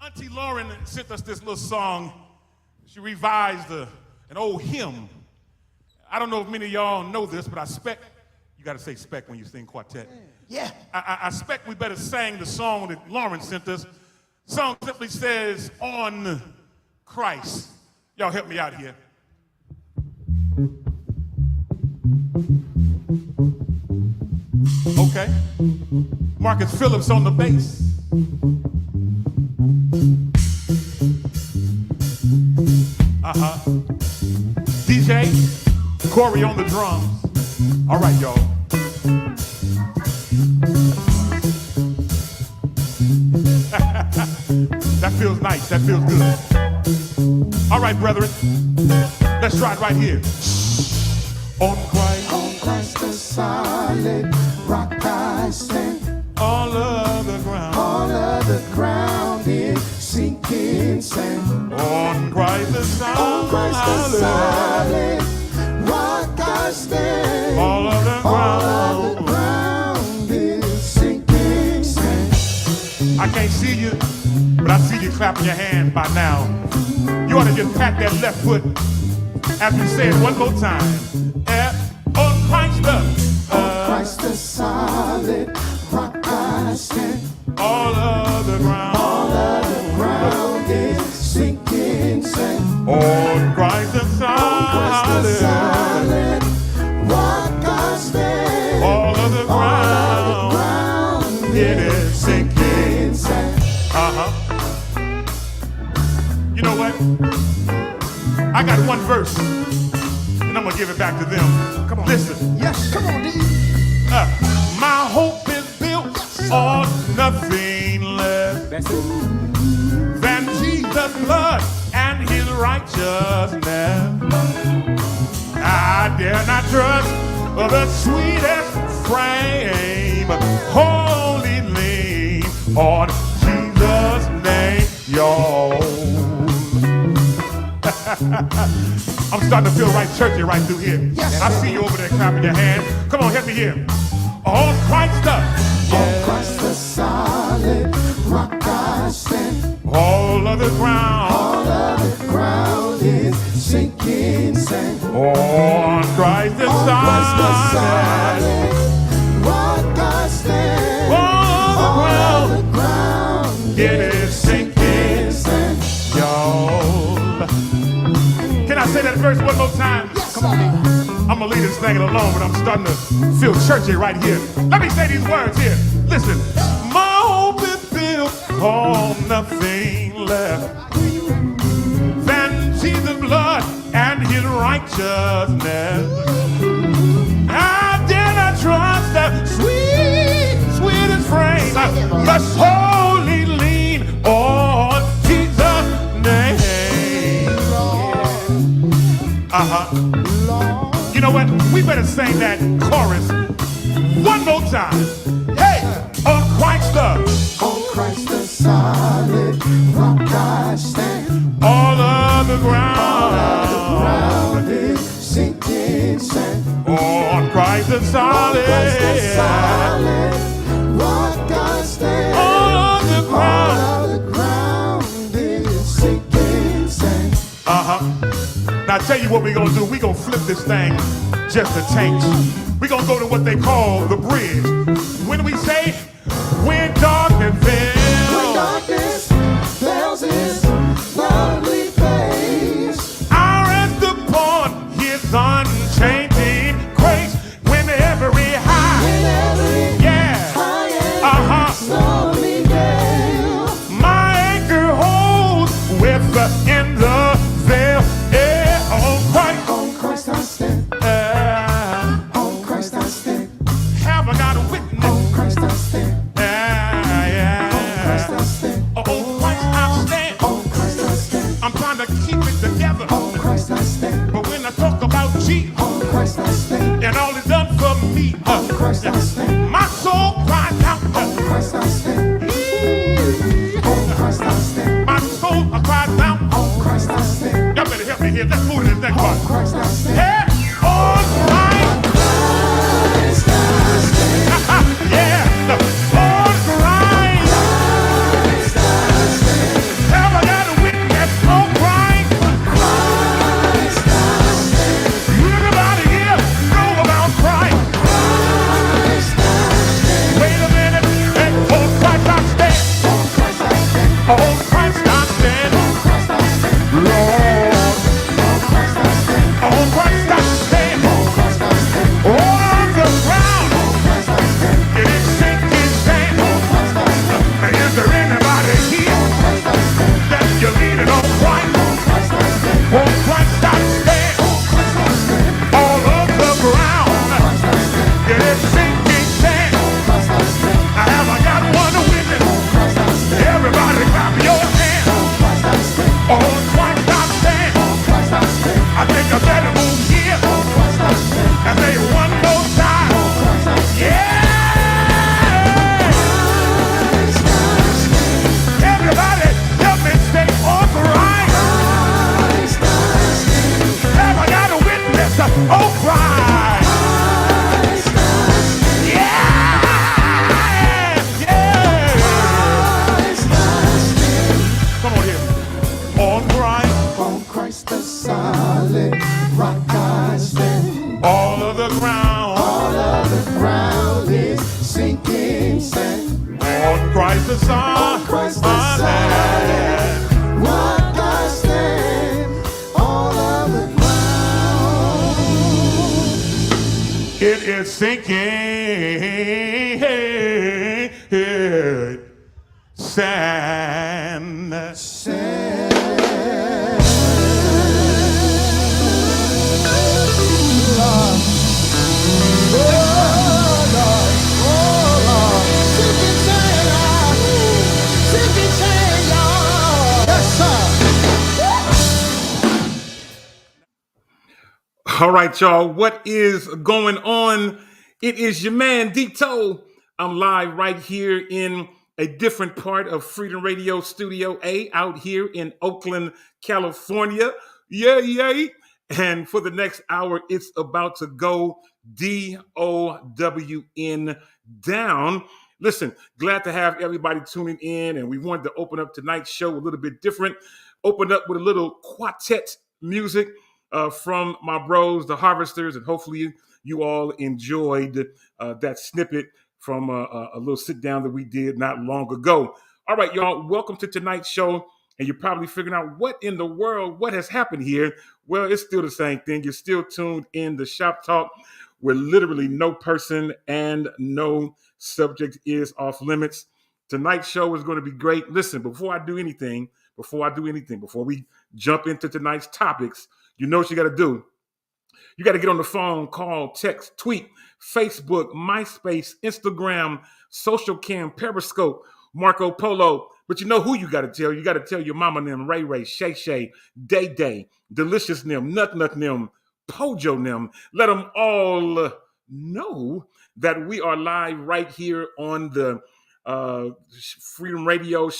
Auntie Lauren sent us this little song. She revised an old hymn. I don't know if many of y'all know this, but I expect, you got to say spec when you sing quartet. Yeah. I expect we better sing the song that Lauren sent us. The song simply says, On Christ. Y'all help me out here. Okay. Marcus Phillips on the bass. DJ Corey on the drums. All right, y'all. That feels nice. That feels good. All right, brethren. Let's try it right here. On Christ the solid rock I stand. All of the ground is sinking sand. On Christ the solid rock I stand. All of the ground is sinking sand. I can't see you, but I see you clapping your hands by now. You ought to just pat that left foot as we say it one more time. On Christ the solid rock I stand. all of the ground is sinking sand. On Christ the solid rock I stand. all of the ground it is sinking sand. You know what? I got one verse, and I'm gonna give it back to them. Come on, listen. Yes, come on, D. My hope is built on nothing less than Jesus' blood and his righteousness. I dare not trust the sweetest frame, wholly lean on Jesus' name, y'all. I'm starting to feel right churchy right through here. Yes, I see you over there clapping your hands. Come on, help me here. On Christ On Christ the solid rock I stand. all of the ground is sinking sand. On Christ the solid rock I stand. all of the ground it is sinking sand. y'all. Can I say that verse one more time? Yes, Come on. I'm gonna leave this thing alone, but I'm starting to feel churchy right here. Let me say these words here. Listen. My hope is built on nothing less than Jesus' blood and his righteousness. I dare not trust the sweetest frame. I must wholly lean on Jesus' name. You know what? We better sing that chorus one more time. Hey, on Christ the solid rock I stand. all of the ground is sinking sand. on Christ the solid rock I stand. all of the ground is sinking sand. Now I tell you what we're gonna do. We're gonna flip this thing just a tank. We're gonna go to what they call the bridge. When we say, when darkness Bells his lovely face. I rest upon his unchanging grace. When every high, Slowly veil. my anchor holds within the veil. On Christ I stand. On Christ I stand. have I got a witness? On Christ I stand. Christ I stand. On Christ I stand. On Christ I stand. I'm trying to keep it together. On Christ I stand. But when I talk about Jesus On Christ I stand. and all he's done for me, On Christ I stand. my soul cries out. On Christ I stand. On Christ I stand. My soul cries out. On Christ I stand. Y'all better help me here. Let's move to this next part. On Christ I stand. Hey, on Christ. Christ I stand. Yeah. On Christ. Christ I stand. Christ the Son. On Christ the solid rock I stand. All of the ground, It is sinking sand. All right, y'all. What is going on? It is your man, Dito. I'm live right here in a different part of Freedom Radio Studio A out here in Oakland, California. Yay. And for the next hour, it's about to go DOWN down. Listen, glad to have everybody tuning in. And we wanted to open up tonight's show a little bit different. Open up with a little quartet music. From my bros, the Harvesters, and hopefully you all enjoyed that snippet from a little sit down that we did not long ago. All right, y'all, welcome to tonight's show. And you're probably figuring out what in the world, what has happened here. Well, it's still the same thing. You're still tuned in to Shop Talk, where literally no person and no subject is off limits. Tonight's show is going to be great. Listen, before we jump into tonight's topics, you know what you got to do. You got to get on the phone, call, text, tweet, Facebook, MySpace, Instagram, Social Cam, Periscope, Marco Polo. But you know who you got to tell. You got to tell your mama them, Ray Ray, Shay Shay, Day Day, Delicious them, Nut Nut them, Pojo them. Let them all know that we are live right here on the Freedom Radio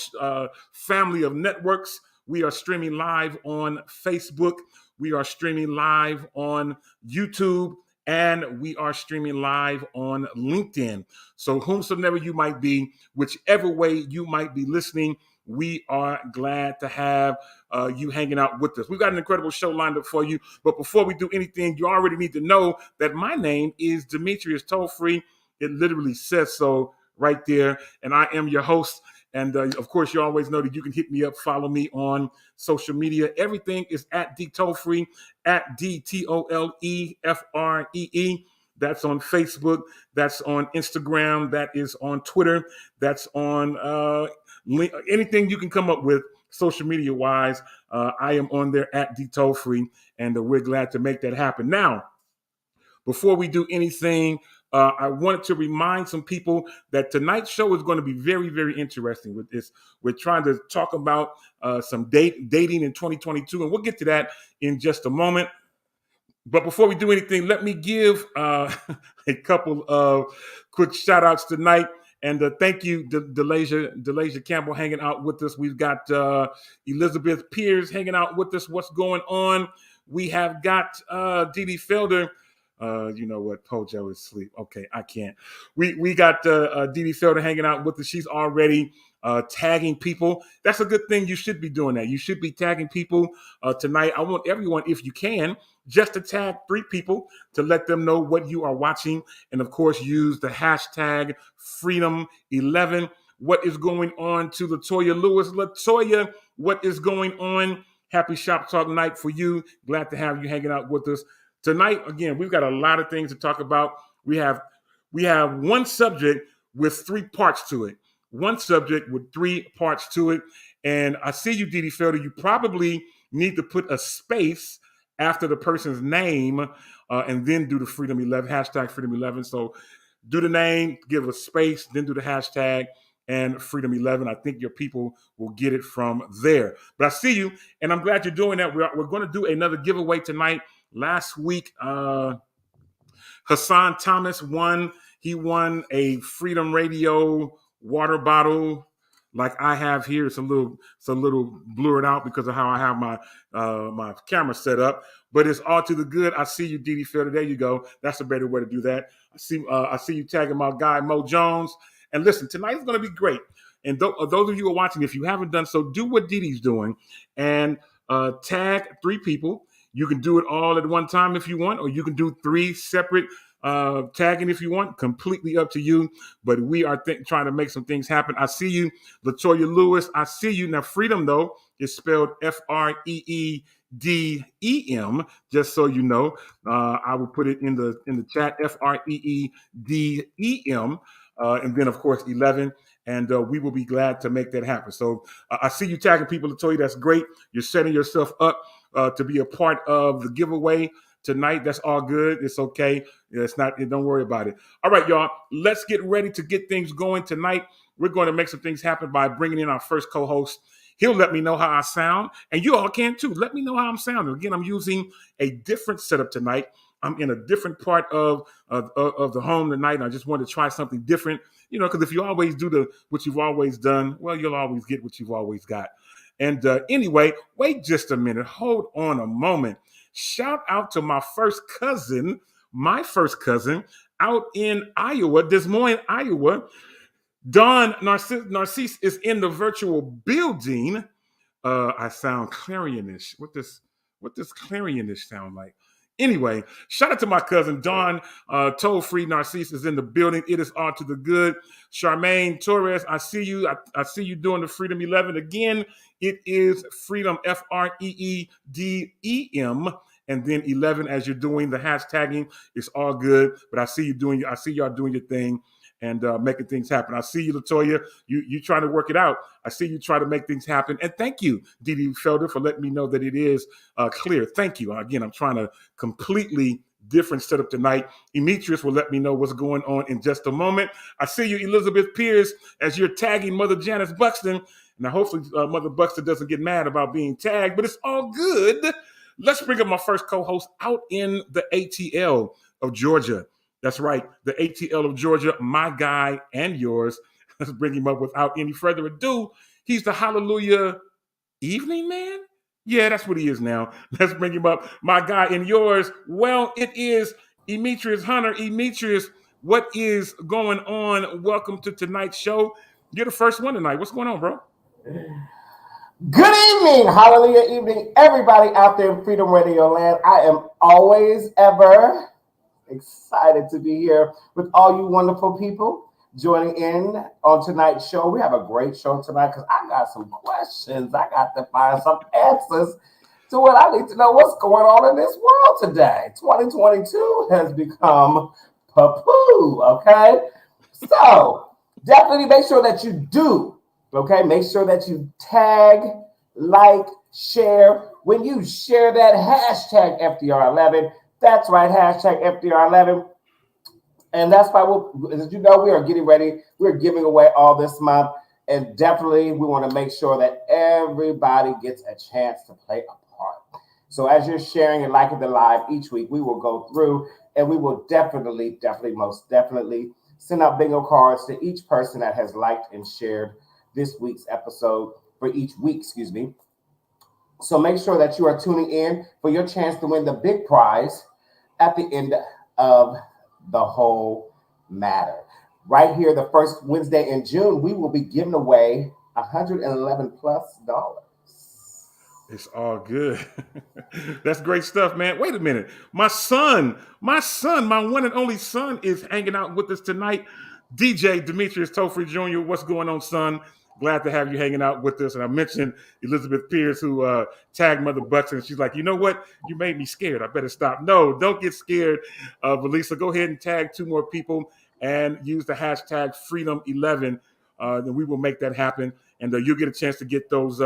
family of networks. We are streaming live on Facebook. We are streaming live on YouTube, and we are streaming live on LinkedIn. So whomsoever you might be, whichever way you might be listening, we are glad to have you hanging out with us. We've got an incredible show lined up for you. But before we do anything, you already need to know that my name is Demetrius Toll-Free. It literally says so right there. And I am your host. And of course, you always know that you can hit me up, follow me on social media. Everything is at DTollFree, at DTOLEFREE. That's on Facebook. That's on Instagram. That is on Twitter. That's on anything you can come up with social media wise. I am on there at DTollFree, and we're glad to make that happen. Now, before we do anything, I wanted to remind some people that tonight's show is going to be very, very interesting with this. We're trying to talk about some dating in 2022, and we'll get to that in just a moment. But before we do anything, let me give a couple of quick shout outs tonight. And thank you, Delasia Campbell, hanging out with us. We've got Elizabeth Pierce hanging out with us. What's going on? We have got Dee Dee Felder. You know what? Pojo is asleep. Okay, I can't. We got Dee Dee Felder hanging out with us. She's already tagging people. That's a good thing. You should be doing that. You should be tagging people tonight. I want everyone, if you can, just to tag 3 people to let them know what you are watching. And of course, use the hashtag Freedom11. What is going on to Latoya Lewis? Latoya, what is going on? Happy Shop Talk night for you. Glad to have you hanging out with us. Tonight, again, we've got a lot of things to talk about. We have one subject with 3 parts to it. One subject with 3 parts to it. And I see you, Dee Dee Felder. You probably need to put a space after the person's name and then do the Freedom11, hashtag Freedom11. So do the name, give a space, then do the hashtag and Freedom11. I think your people will get it from there. But I see you, and I'm glad you're doing that. We're going to do another giveaway tonight. Last week, Hassan Thomas won. He won a Freedom Radio water bottle like I have here. It's a little blurred out because of how I have my camera set up. But it's all to the good. I see you, Dee Dee Felder. There you go. That's a better way to do that. I see you tagging my guy, Mo Jones. And listen, tonight is going to be great. And those of you who are watching, if you haven't done so, do what Dee Dee's doing and tag 3 people. You can do it all at one time if you want, or you can do 3 separate tagging if you want, completely up to you. But we are trying to make some things happen. I see you, Latoya Lewis. I see you. Now, freedom, though, is spelled FREEDEM, just so you know. I will put it in the chat, FREEDEM. And then, of course, 11. And we will be glad to make that happen. So I see you tagging people, Latoya. That's great. You're setting yourself up to be a part of the giveaway tonight. That's all good. It's okay. It's not. Don't worry about it. All right, y'all. Let's get ready to get things going tonight. We're going to make some things happen by bringing in our first co-host. He'll let me know how I sound, and you all can too. Let me know how I'm sounding. Again, I'm using a different setup tonight. I'm in a different part of the home tonight, and I just wanted to try something different. You know, because if you always do what you've always done, well, you'll always get what you've always got. And anyway, wait just a minute. Hold on a moment. Shout out to my first cousin out in Iowa, Des Moines, Iowa. Don Narcisse is in the virtual building. I sound clarionish. What does clarionish sound like? Anyway, shout out to my cousin Don. Toll-free Narcisse is in the building. It is all to the good. Charmaine Torres, I see you. I see you doing the Freedom 11 again. It is Freedom, FREEDEM, and then 11 as you're doing the hashtagging. It's all good. But I see y'all doing your thing and making things happen. I see you, Latoya. You trying to work it out. I see you try to make things happen. And thank you, Didi Felder, for letting me know that it is clear. Thank you. Again, I'm trying to completely different setup tonight. Demetrius will let me know what's going on in just a moment. I see you, Elizabeth Pierce, as you're tagging Mother Janice Buxton. Now, hopefully, Mother Buxton doesn't get mad about being tagged, but it's all good. Let's bring up my first co-host out in the ATL of Georgia. That's right, the ATL of Georgia, my guy and yours. Let's bring him up without any further ado. He's the Hallelujah Evening Man? Yeah, that's what he is now. Let's bring him up. My guy and yours. Well, it is Demetrius Hunter. Demetrius, what is going on? Welcome to tonight's show. You're the first one tonight. What's going on, bro? Good evening, hallelujah evening, everybody out there in Freedom Radio Land. I am always ever excited to be here with all you wonderful people joining in on tonight's show. We have a great show tonight because I got some questions. I got to find some answers to what I need to know what's going on in this world today. 2022 has become poo-poo, okay? So definitely make sure that you do. Okay, make sure that you tag, like, share. When you share that hashtag FDR11, that's right, hashtag FDR11. And that's why, as you know, we are getting ready. We're giving away all this month. And definitely we want to make sure that everybody gets a chance to play a part. So as you're sharing and liking the live each week, we will go through and we will definitely, most definitely send out bingo cards to each person that has liked and shared this week's episode for each week, So make sure that you are tuning in for your chance to win the big prize at the end of the whole matter. Right here, the first Wednesday in June, we will be giving away $111 plus. It's all good. That's great stuff, man. Wait a minute. My son, my one and only son is hanging out with us tonight. DJ Demetrius Toll-Free Jr., what's going on, son? Glad to have you hanging out with us. And I mentioned Elizabeth Pierce, who tagged Mother Buxton. And she's like, you know what? You made me scared. I better stop. No, don't get scared. Valisa, go ahead and tag 2 more people and use the hashtag Freedom11. Then we will make that happen. And you'll get a chance to get those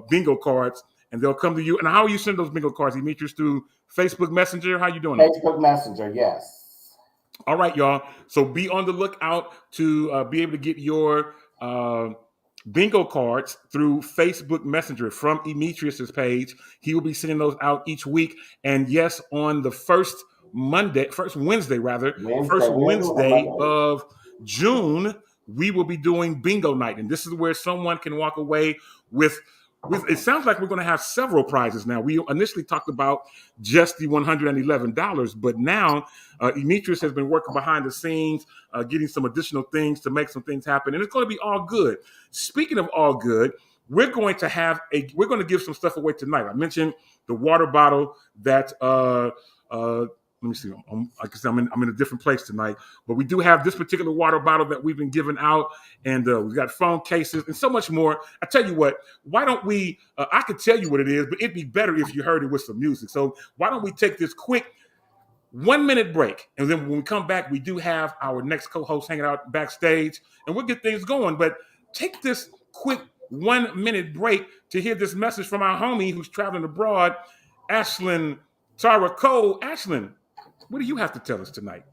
bingo cards. And they'll come to you. And how are you sending those bingo cards, Demetrius? Through Facebook Messenger? How you doing? Facebook Messenger, yes. All right, y'all. So be on the lookout to be able to get your bingo cards through Facebook Messenger from Demetrius's page. He will be sending those out each week. And yes, on the first Wednesday of June, we will be doing bingo night. And this is where someone can walk away with it sounds like we're going to have several prizes now. We initially talked about just the $111, but now Demetrius has been working behind the scenes, getting some additional things to make some things happen, and it's going to be all good. Speaking of all good, we're going to give some stuff away tonight. I mentioned the water bottle that let me see. I guess I'm in a different place tonight, but we do have this particular water bottle that we've been giving out, and we've got phone cases and so much more. I tell you what, why don't we? I could tell you what it is, but it'd be better if you heard it with some music. So why don't we take this quick 1 minute break, and then when we come back, we do have our next co-host hanging out backstage, and we'll get things going. But take this quick 1 minute break to hear this message from our homie who's traveling abroad, Ashlyn Tara Cole. Ashlyn, what do you have to tell us tonight?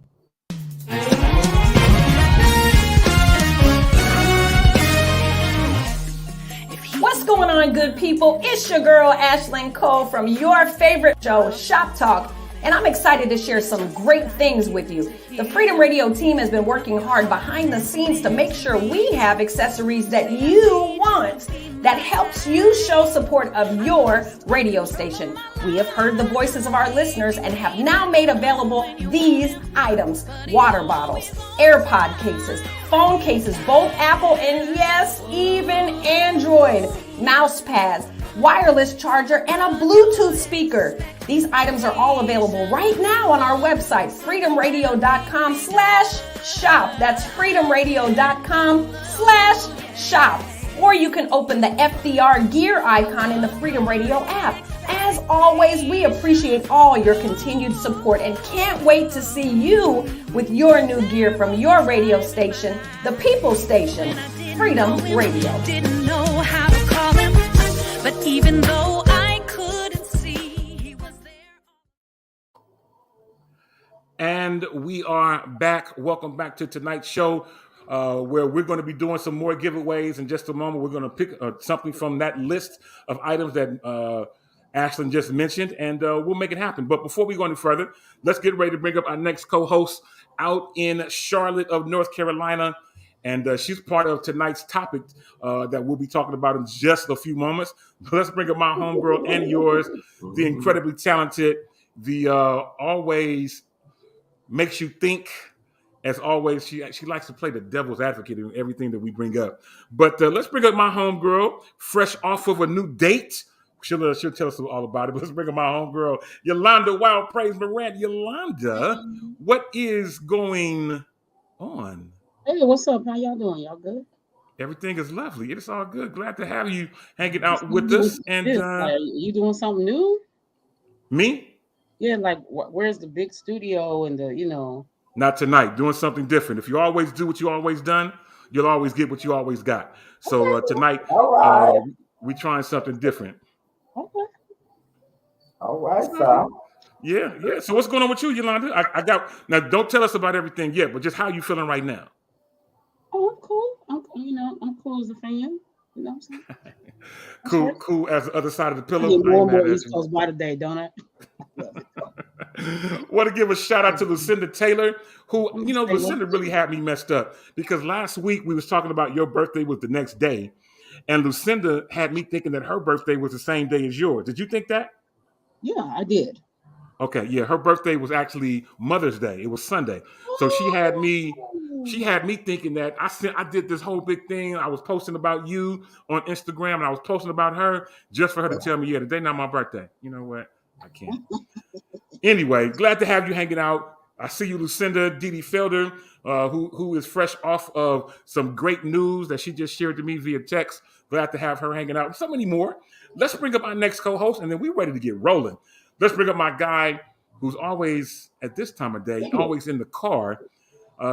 What's going on, good people? It's your girl, Ashlyn Cole, from your favorite show, Shop Talk. And I'm excited to share some great things with you. The Freedom Radio team has been working hard behind the scenes to make sure we have accessories that you want, that helps you show support of your radio station. We have heard the voices of our listeners and have now made available these items: water bottles, AirPod cases, phone cases, both Apple and yes, even Android, mouse pads, wireless charger, and a Bluetooth speaker. These items are all available right now on our website, freedomradio.com/shop. That's freedomradio.com/shop. Or you can open the FDR gear icon in the Freedom Radio app. As always, we appreciate all your continued support and can't wait to see you with your new gear from your radio station, the People Station, Freedom Radio. Didn't know how to call him, but even though I couldn't see, he was there. And we are back. Welcome back to tonight's show, where we're going to be doing some more giveaways. In just a moment, we're going to pick something from that list of items that Ashlyn just mentioned, and we'll make it happen. But before we go any further, let's get ready to bring up our next co-host out in Charlotte of North Carolina. And she's part of tonight's topic that we'll be talking about in just a few moments. Let's bring up my homegirl and yours, the incredibly talented, the always makes you think. As always, she likes to play the devil's advocate in everything that we bring up. But let's bring up my homegirl, fresh off of a new date. She'll tell us all about it. But let's bring up my homegirl, Yolanda Wild Praise Miranda. Yolanda, what is going on? Hey, what's up? How y'all doing? Y'all good? Everything is lovely. It's all good. Glad to have you hanging out with us. And you doing something new? Me? Yeah, like where's the big studio and the Not tonight. Doing something different. If you always do what you always done, you'll always get what you always got. So tonight, we're trying something different. Okay. All right, sir. Yeah. So what's going on with you, Yolanda? I got now. Don't tell us about everything yet, but just how you feeling right now. Oh, I'm cool. I'm cool as a fan. You know what I'm saying? Cool as the other side of the pillow. I get more and more East Coast by the day, don't I? Want to give a shout out to Lucinda Taylor, who, Lucinda really had me messed up because last week we was talking about your birthday was the next day, and Lucinda had me thinking that her birthday was the same day as yours. Did you think that? Yeah, I did. Okay, yeah, her birthday was actually Mother's Day. It was Sunday, so she had me thinking that I did this whole big thing. I was posting about you on Instagram, and I was posting about her just for her to tell me, yeah, today not my birthday. You know what? I can't. Anyway, glad to have you hanging out. I see you, Lucinda Didi Felder, who is fresh off of some great news that she just shared to me via text. Glad to have her hanging out. And so many more. Let's bring up our next co-host, and then we're ready to get rolling. Let's bring up my guy who's always, at this time of day, always in the car.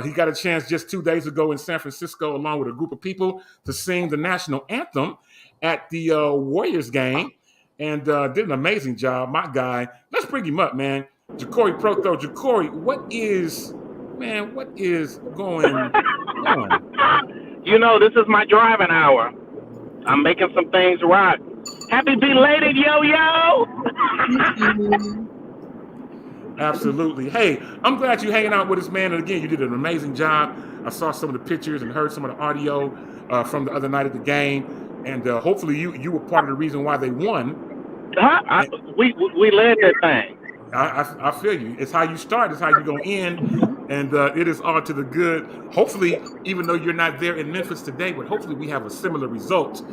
He got a chance just 2 days ago in San Francisco, along with a group of people, to sing the national anthem at the Warriors game. And did an amazing job, my guy. Let's bring him up, man. Ja'Cory Proto. Ja'Cory, what is going on? This is my driving hour. I'm making some things right. Happy belated yo-yo! Absolutely. Hey, I'm glad you're hanging out with us, man. And again, you did an amazing job. I saw some of the pictures and heard some of the audio from the other night at the game. And hopefully you were part of the reason why they won. We led that thing. I feel you. It's how you start. It's how you're going to end. And it is all to the good. Hopefully, even though you're not there in Memphis today, but hopefully we have a similar result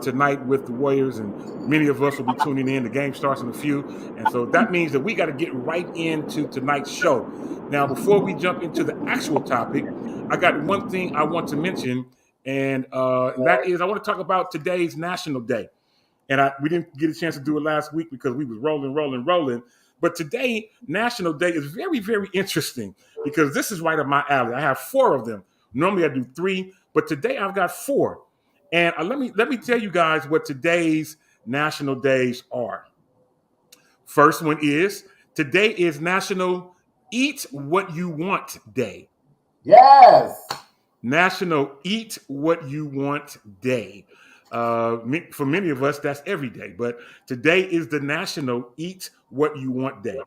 tonight with the Warriors, and many of us will be tuning in. The game starts in a few, and so that means that we got to get right into tonight's show. Now, before we jump into the actual topic, I got one thing I want to mention, and that is I want to talk about today's National Day. And we didn't get a chance to do it last week because we was rolling. But today, National Day is very, very interesting because this is right up my alley. I have 4 of them. Normally I do 3, but today I've got 4. And let me tell you guys what today's National Days are. First one is, today is National Eat What You Want Day. Yes. National Eat What You Want Day. For many of us, that's every day, but today is the National Eat What You Want Day.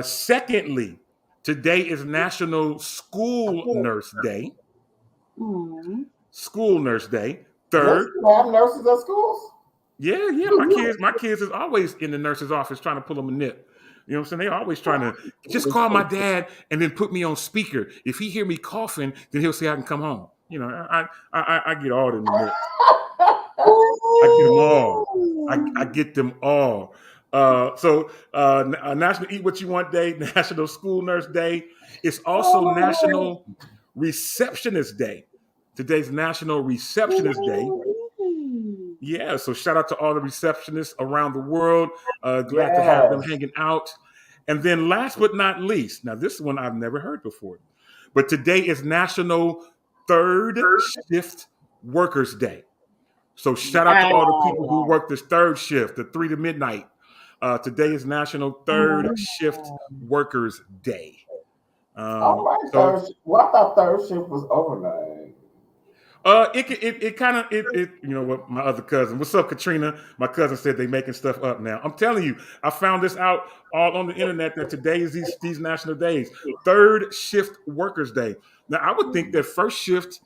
Secondly, today is National School Nurse Day. School Nurse Day. Third, you have nurses at schools? yeah, my kids is always in the nurse's office trying to pull them a nip. You know what I'm saying? They're always trying to just call my dad and then put me on speaker. If he hear me coughing, then he'll say I can come home. You know, I get all them nips. I get them all. I get them all. So National Eat What You Want Day, National School Nurse Day. It's also National Receptionist Day. Today's National Receptionist Day. Yeah, so shout out to all the receptionists around the world. Glad to have them hanging out. And then last but not least, now this one I've never heard before, but today is National Third Shift Workers Day. So shout out to all the people who work this third shift, the 3 to midnight. Today is National Third Shift Workers Day. Well, I thought third shift was overnight. It kind of you know what, my other cousin, what's up, Katrina? My cousin said they making stuff up now. I'm telling you, I found this out all on the internet that today is these national days. Third Shift Workers Day. Now I would think that first shift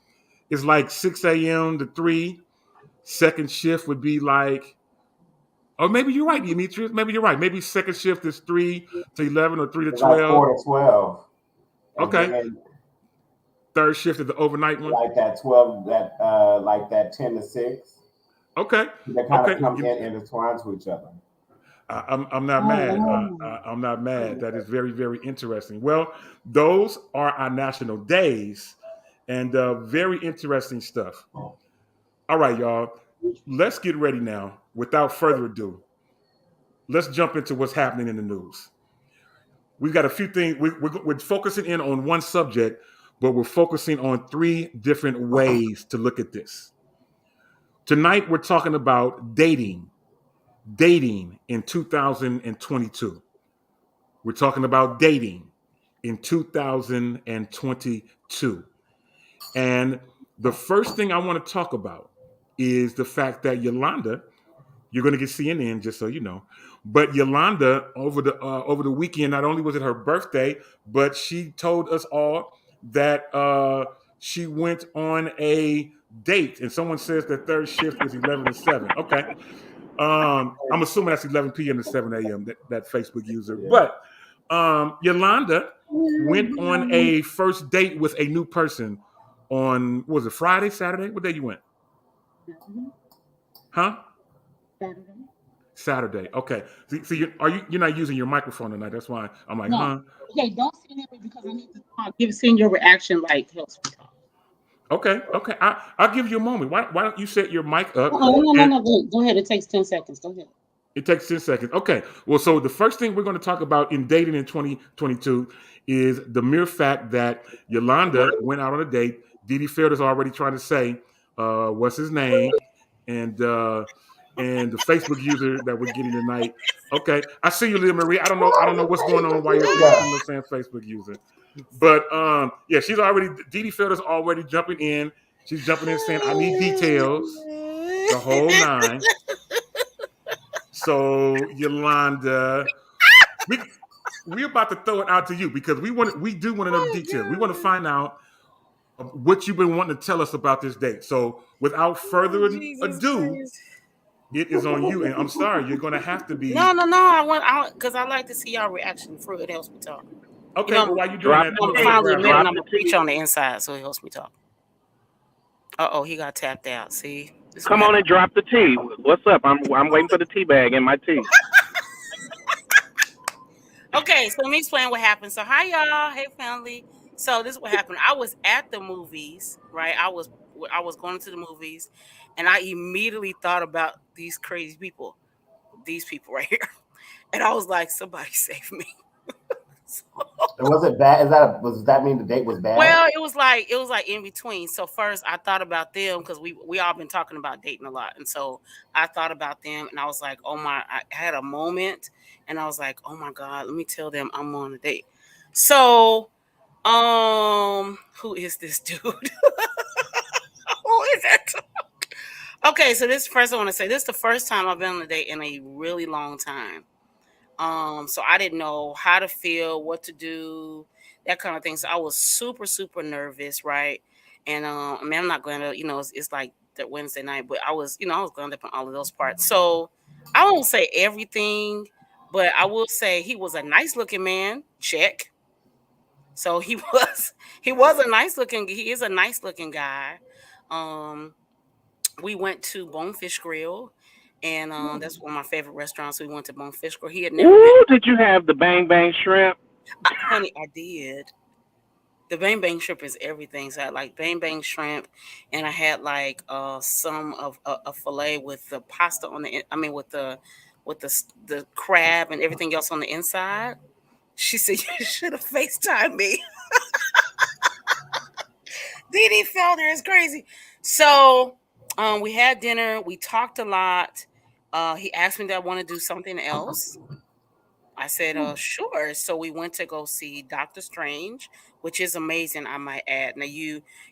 is like 6 a.m. to 3. Second shift would be like, or maybe you're right, Demetrius. Maybe you're right. Maybe second shift is 3 to 11 or 3 to 12. Like 4 to 12. Okay. Third shift is the overnight one. Like that 12, like that 10 to 6. Okay. They kind of come in intertwined to each other. I'm not mad. I'm not mad. That is very, very interesting. Well, those are our national days, and very interesting stuff. All right, y'all. Let's get ready now. Without further ado, let's jump into what's happening in the news. We've got a few things. We're focusing in on one subject, but we're focusing on 3 different ways to look at this. Tonight, we're talking about dating in 2022. We're talking about dating in 2022. And the first thing I want to talk about is the fact that Yolanda, you're going to get CNN, just so you know, but Yolanda over the weekend, not only was it her birthday, but she told us all that she went on a date, and someone says that third shift is 11 to 7. Okay. I'm assuming that's 11 p.m. to 7 a.m., that Facebook user. Yeah. But Yolanda went on a first date with a new person on, what was it, Friday, Saturday? What day you went? Huh? Saturday. Okay. So you're not using your microphone tonight. That's why I'm like, huh? Okay, don't say that because I need to send your reaction like helps me talk. Okay. I'll give you a moment. Why don't you set your mic up? No. Go ahead. It takes 10 seconds. Go ahead. It takes 10 seconds. Okay. Well, so the first thing we're going to talk about in dating in 2022 is the mere fact that Yolanda went out on a date. Didi Field is already trying to say what's his name, and the Facebook user that we're getting tonight. Okay, I see you, Leah Marie. I don't know what's going on while you're saying Facebook user, but yeah, Didi Field is already jumping in. She's jumping in saying, "I need details." The whole 9. So Yolanda, we're about to throw it out to you because we do want to know the details. We want to find out what you've been wanting to tell us about this date. So without further ado, it is on you. And I'm sorry, you're going to have to be. No. I want because I like to see y'all reaction. It helps me talk. Okay, You know, well, while you doing Drop that, the I'm T. finally admitting Drop I'm the a preacher T. on the inside, so he helps me talk. He got tapped out. See, this Come what on and drop the tea. What's up? I'm waiting for the tea bag in my tea. Okay, so let me explain what happened. So, hi y'all, hey family. So this is what happened. I was at the movies, right? I was going to the movies, and I immediately thought about these crazy people, these people right here, and I was like, somebody save me. So, Was it bad? Does that mean the date was bad? well, it was like in between. So first, I thought about them because we all been talking about dating a lot, and so I thought about them, and I was like, oh my! I had a moment, and I was like, oh my God, let me tell them I'm on a date. So, who is this dude? Who is it? Okay, so this first I want to say this is the first time I've been on a date in a really long time. So I didn't know how to feel, what to do, that kind of thing. So I was super, super nervous, right? And I mean, I'm not going to, it's like that Wednesday night, but I was going up on all of those parts. So I won't say everything, but I will say he was a nice looking man. Check. So he is a nice looking guy. We went to Bonefish Grill, and that's one of my favorite restaurants. We went to Bonefish Grill. He had never been. Ooh, did you have the bang bang shrimp? Honey, I did. The bang bang shrimp is everything. So I had like bang bang shrimp, and I had like some of a fillet with the pasta on the. I mean, with the crab and everything else on the inside. She said you should have FaceTimed me. Dee Felder is crazy. So we had dinner. We talked a lot. He asked me that I want to do something else. I said, sure. So we went to go see Doctor Strange, which is amazing, I might add. Now,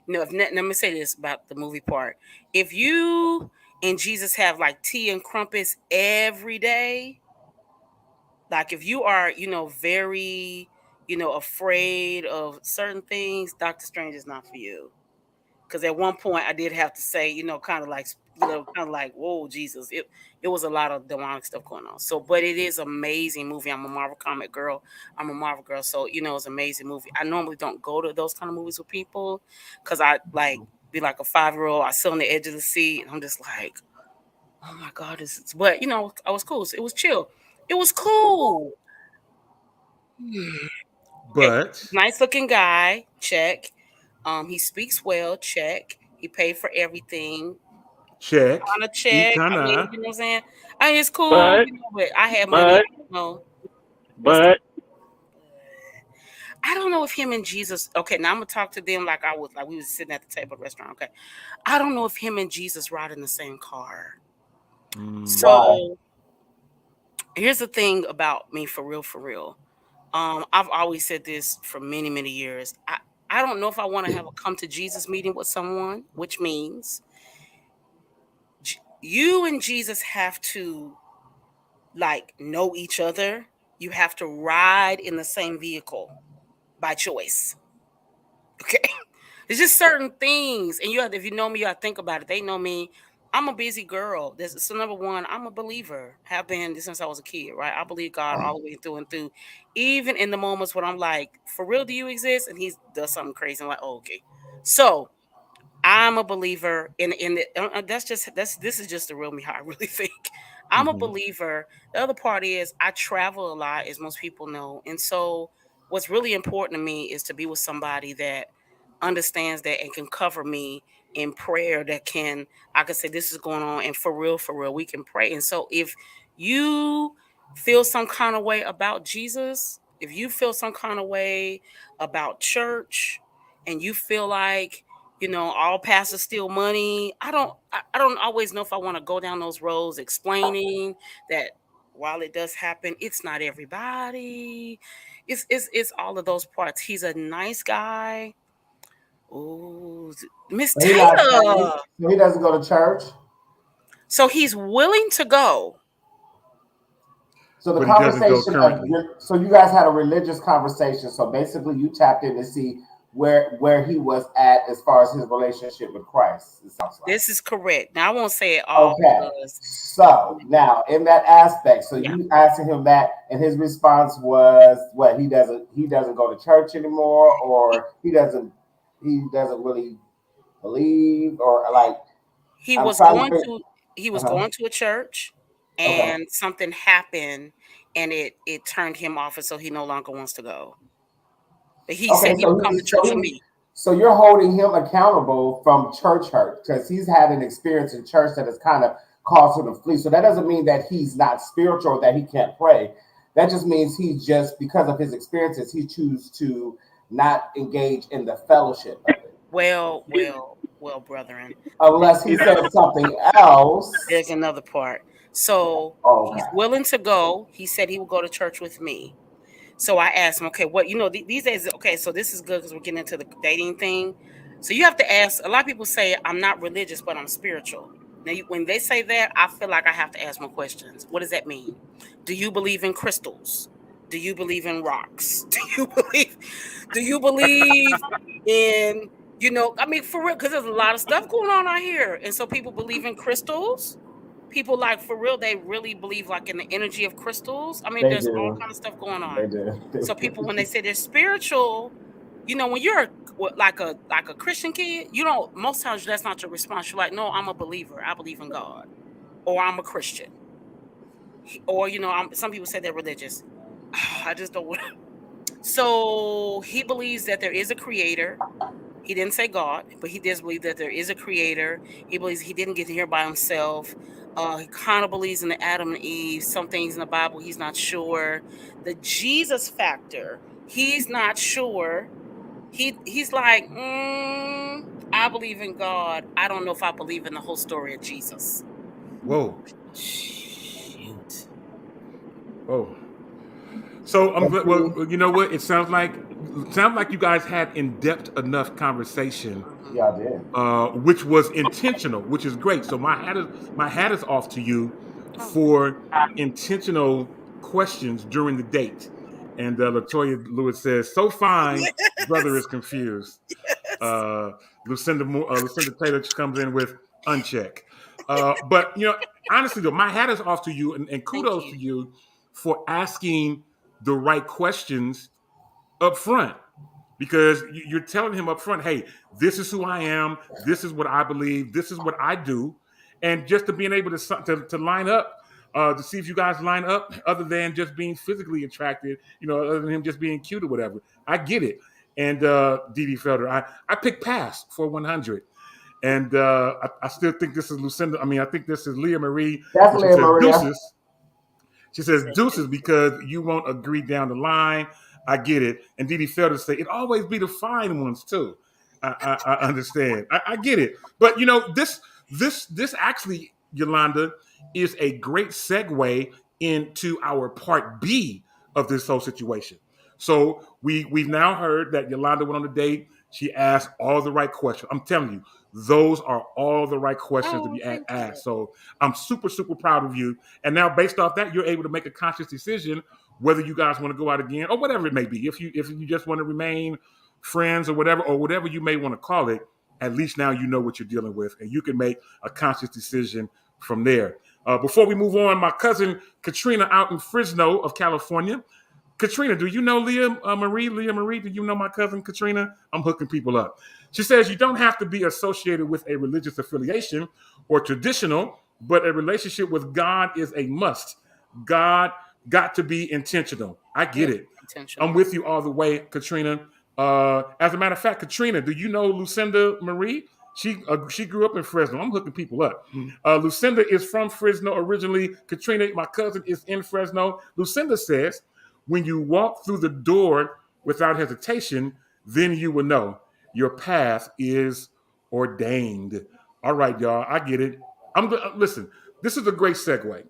let me say this about the movie part. If you and Jesus have like tea and crumpets every day, like if you are, very, afraid of certain things, Doctor Strange is not for you. Because at one point I did have to say, kind of like, whoa, Jesus. It was a lot of demonic stuff going on. So, but it is an amazing movie. I'm a Marvel comic girl. I'm a Marvel girl. So, it's an amazing movie. I normally don't go to those kind of movies with people because I be like a 5-year-old. I sit on the edge of the seat and I'm just like, oh my God, but I was cool. It was chill. It was cool. but Nice looking guy. Check. He speaks well. Check. He paid for everything. check. On a check. I mean, you know what I'm saying? I mean, it's cool. But I had money. But I don't know if him and Jesus. Okay, now I'm gonna talk to them like we was sitting at the table at the restaurant. Okay, I don't know if him and Jesus ride in the same car. So here's the thing about me, for real. I've always said this for many, many years. I don't know if I want to have a come to Jesus meeting with someone, which means you and Jesus have to know each other. You have to ride in the same vehicle by choice. Okay. It's just certain things. And if you know me, you have to think about it. They know me. I'm a busy girl. So number one, I'm a believer. Have been since I was a kid, right? I believe God all the way through and through. Even in the moments when I'm like, for real, do you exist? And he does something crazy. I'm like, oh, okay. So I'm a believer this is just the real me, how I really think. I'm a believer. The other part is I travel a lot, as most people know. And so what's really important to me is to be with somebody that understands that and can cover me in prayer, I can say this is going on, and for real, we can pray. And so if you feel some kind of way about Jesus, if you feel some kind of way about church, and you feel like all pastors steal money, I don't always know if I want to go down those roads explaining that while it does happen, it's not everybody. It's all of those parts. He's a nice guy. Oh, Miss Taylor. He doesn't go to church. So he's willing to go. So the But he doesn't go conversation. currently. So you guys had a religious conversation. So basically, you tapped in to see where he was at as far as his relationship with Christ. It sounds like. This is correct. Now I won't say it all Okay. because So now in that aspect, so Yeah. you asking him that, and his response was what? He doesn't go to church anymore, or he doesn't really believe, or like he I'm was trying going to. to he was Uh-huh. going to a church Okay. and something happened and it turned him off, and so he no longer wants to go. But he Okay, said he so would come to church with me. so you're holding him accountable from church hurt because he's had an experience in church that has kind of caused him to flee. So that doesn't mean that he's not spiritual or that he can't pray. That just means he just, because of his experiences, he chooses to not engage in the fellowship of it. Well, brethren, Unless he said something else. there's another part. So Okay. he's willing to go. He said he would go to church with me. So I asked him, okay, what, these days, okay, so this is good because we're getting into the dating thing. So you have to ask, a lot of people say, I'm not religious, but I'm spiritual. Now, when they say that, I feel like I have to ask more questions. What does that mean? Do you believe in crystals? Do you believe in rocks? Do you believe in, I mean, for real, because there's a lot of stuff going on out here. And so people believe in crystals. People, like, for real, they really believe like in the energy of crystals. I mean, They there's do. all kind of stuff going on. They do. So people, when they say they're spiritual, when you're like a Christian kid, most times that's not your response. You're like, no, I'm a believer. I believe in God, or I'm a Christian, or some people say they're religious. I just don't want. So he believes that there is a creator. He didn't say God, but he does believe that there is a creator. He believes he didn't get here by himself. He kind of believes in the Adam and Eve. Some things in the Bible he's not sure. The Jesus factor, he's not sure. He's like, I believe in God. I don't know if I believe in the whole story of Jesus. Whoa. Shit. Oh. So well, you know what? It sounds like you guys had in-depth enough conversation. Yeah, I did. Which was intentional, which is great. So my hat is off to you for intentional questions during the date. And Latoya Lewis says, "So fine, brother is confused." Lucinda Taylor comes in with uncheck. But honestly though, my hat is off to you, and kudos to you for asking the right questions up front. Because you're telling him up front, hey, this is who I am. This is what I believe. This is what I do. And just to being able to line up, to see if you guys line up, other than just being physically attracted, other than him just being cute or whatever. I get it. And Dee Felder, I picked pass for 100. And I still think this is Lucinda. I mean, I think this is Leah Marie. That's Leah Marie. She says deuces because you won't agree down the line. I get it. And Dee Felder say it always be the fine ones too. I understand. I get it. But this actually, Yolanda, is a great segue into our part B of this whole situation. So we've now heard that Yolanda went on a date. She asked all the right questions. I'm telling you, those are all the right questions to be asked. So I'm super, super proud of you. And now based off that, you're able to make a conscious decision whether you guys want to go out again or whatever it may be. If you just want to remain friends or whatever you may want to call it, at least now you know what you're dealing with and you can make a conscious decision from there. Before we move on, my cousin Katrina out in Fresno of California. Katrina, do you know Leah Marie? Do you know my cousin Katrina? I'm hooking people up. She says you don't have to be associated with a religious affiliation or traditional, but a relationship with God is a must. God got to be intentional. I get it. I'm with you all the way, Katrina. As a matter of fact, Katrina, do you know Lucinda Marie? She grew up in Fresno. I'm hooking people up. Lucinda is from Fresno originally. Katrina, my cousin, is in Fresno. Lucinda says, when you walk through the door without hesitation, then you will know your path is ordained. All right, y'all, I get it. Listen, this is a great segue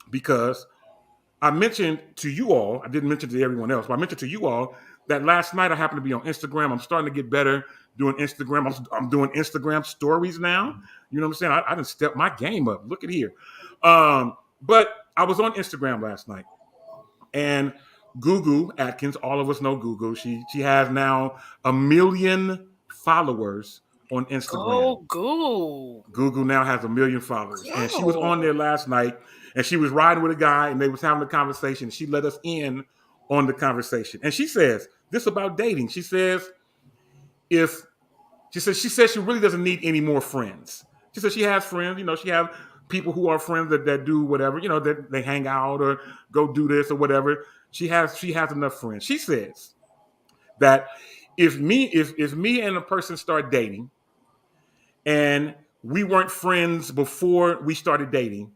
because I mentioned to you all, I didn't mention to everyone else, but I mentioned to you all that last night I happened to be on Instagram. I'm starting to get better doing Instagram. I'm doing Instagram stories now. You know what I'm saying? I didn't step my game up. Look at here. But I was on Instagram last night. And Gugu Atkins. All of us know Gugu. She has now 1 million followers on Instagram. Go. Gugu now has 1 million followers, and she was Yo. on there last night, and she was riding with a guy, and they was having a conversation. She let us in on the conversation, and she says this about dating. She says she says she really doesn't need any more friends. She says she has friends. You know, she have people who are friends that do whatever. You know, that they hang out or go do this or whatever. She has enough friends. She says that if me and a person start dating, and we weren't friends before we started dating,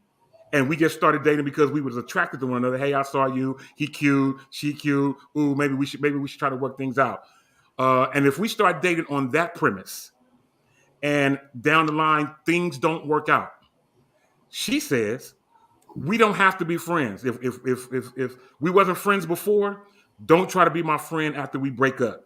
and we just started dating because we was attracted to one another. Hey, I saw you. He cute. She cute. Ooh, maybe we should try to work things out. And if we start dating on that premise, and down the line things don't work out, she says we don't have to be friends. If we wasn't friends before, don't try to be my friend after we break up.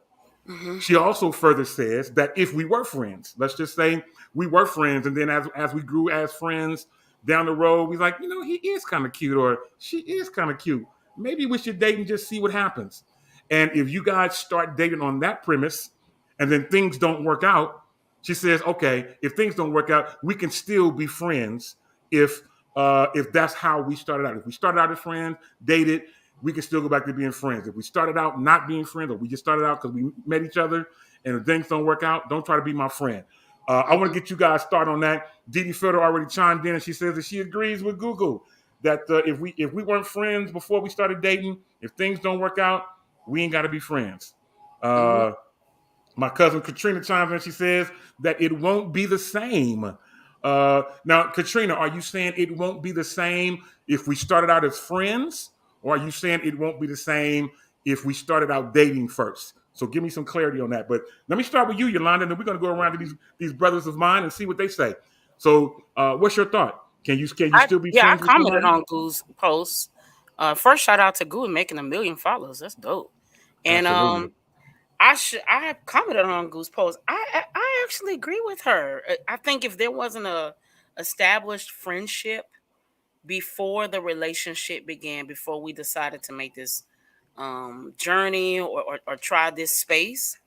Mm-hmm. She also further says that if we were friends, let's just say we were friends, and then as we grew as friends down the road, we like, you know, he is kind of cute or she is kind of cute. Maybe we should date and just see what happens. And if you guys start dating on that premise and then things don't work out, she says, okay, if things don't work out, we can still be friends if that's how we started out. If we started out as friends, dated, we can still go back to being friends. If we started out not being friends, or we just started out because we met each other and if things don't work out, don't try to be my friend. I want to get you guys started on that. Didi Fielder already chimed in, and she says that she agrees with Google that if we weren't friends before we started dating, if things don't work out, we ain't got to be friends. My cousin Katrina chimes in. She says that it won't be the same. Now, Katrina, are you saying it won't be the same if we started out as friends, or are you saying it won't be the same if we started out dating first? So give me some clarity on that. But let me start with you, Yolanda, and then we're going to go around to these brothers of mine and see what they say. So what's your thought? Can you still be friends? Yeah, I commented on Goo's post. First, shout out to Goo making 1 million followers. That's dope. And Absolutely. I have commented on Goo's post. I actually agree with her. I think if there wasn't a established friendship before the relationship began, before we decided to make this journey or try this space,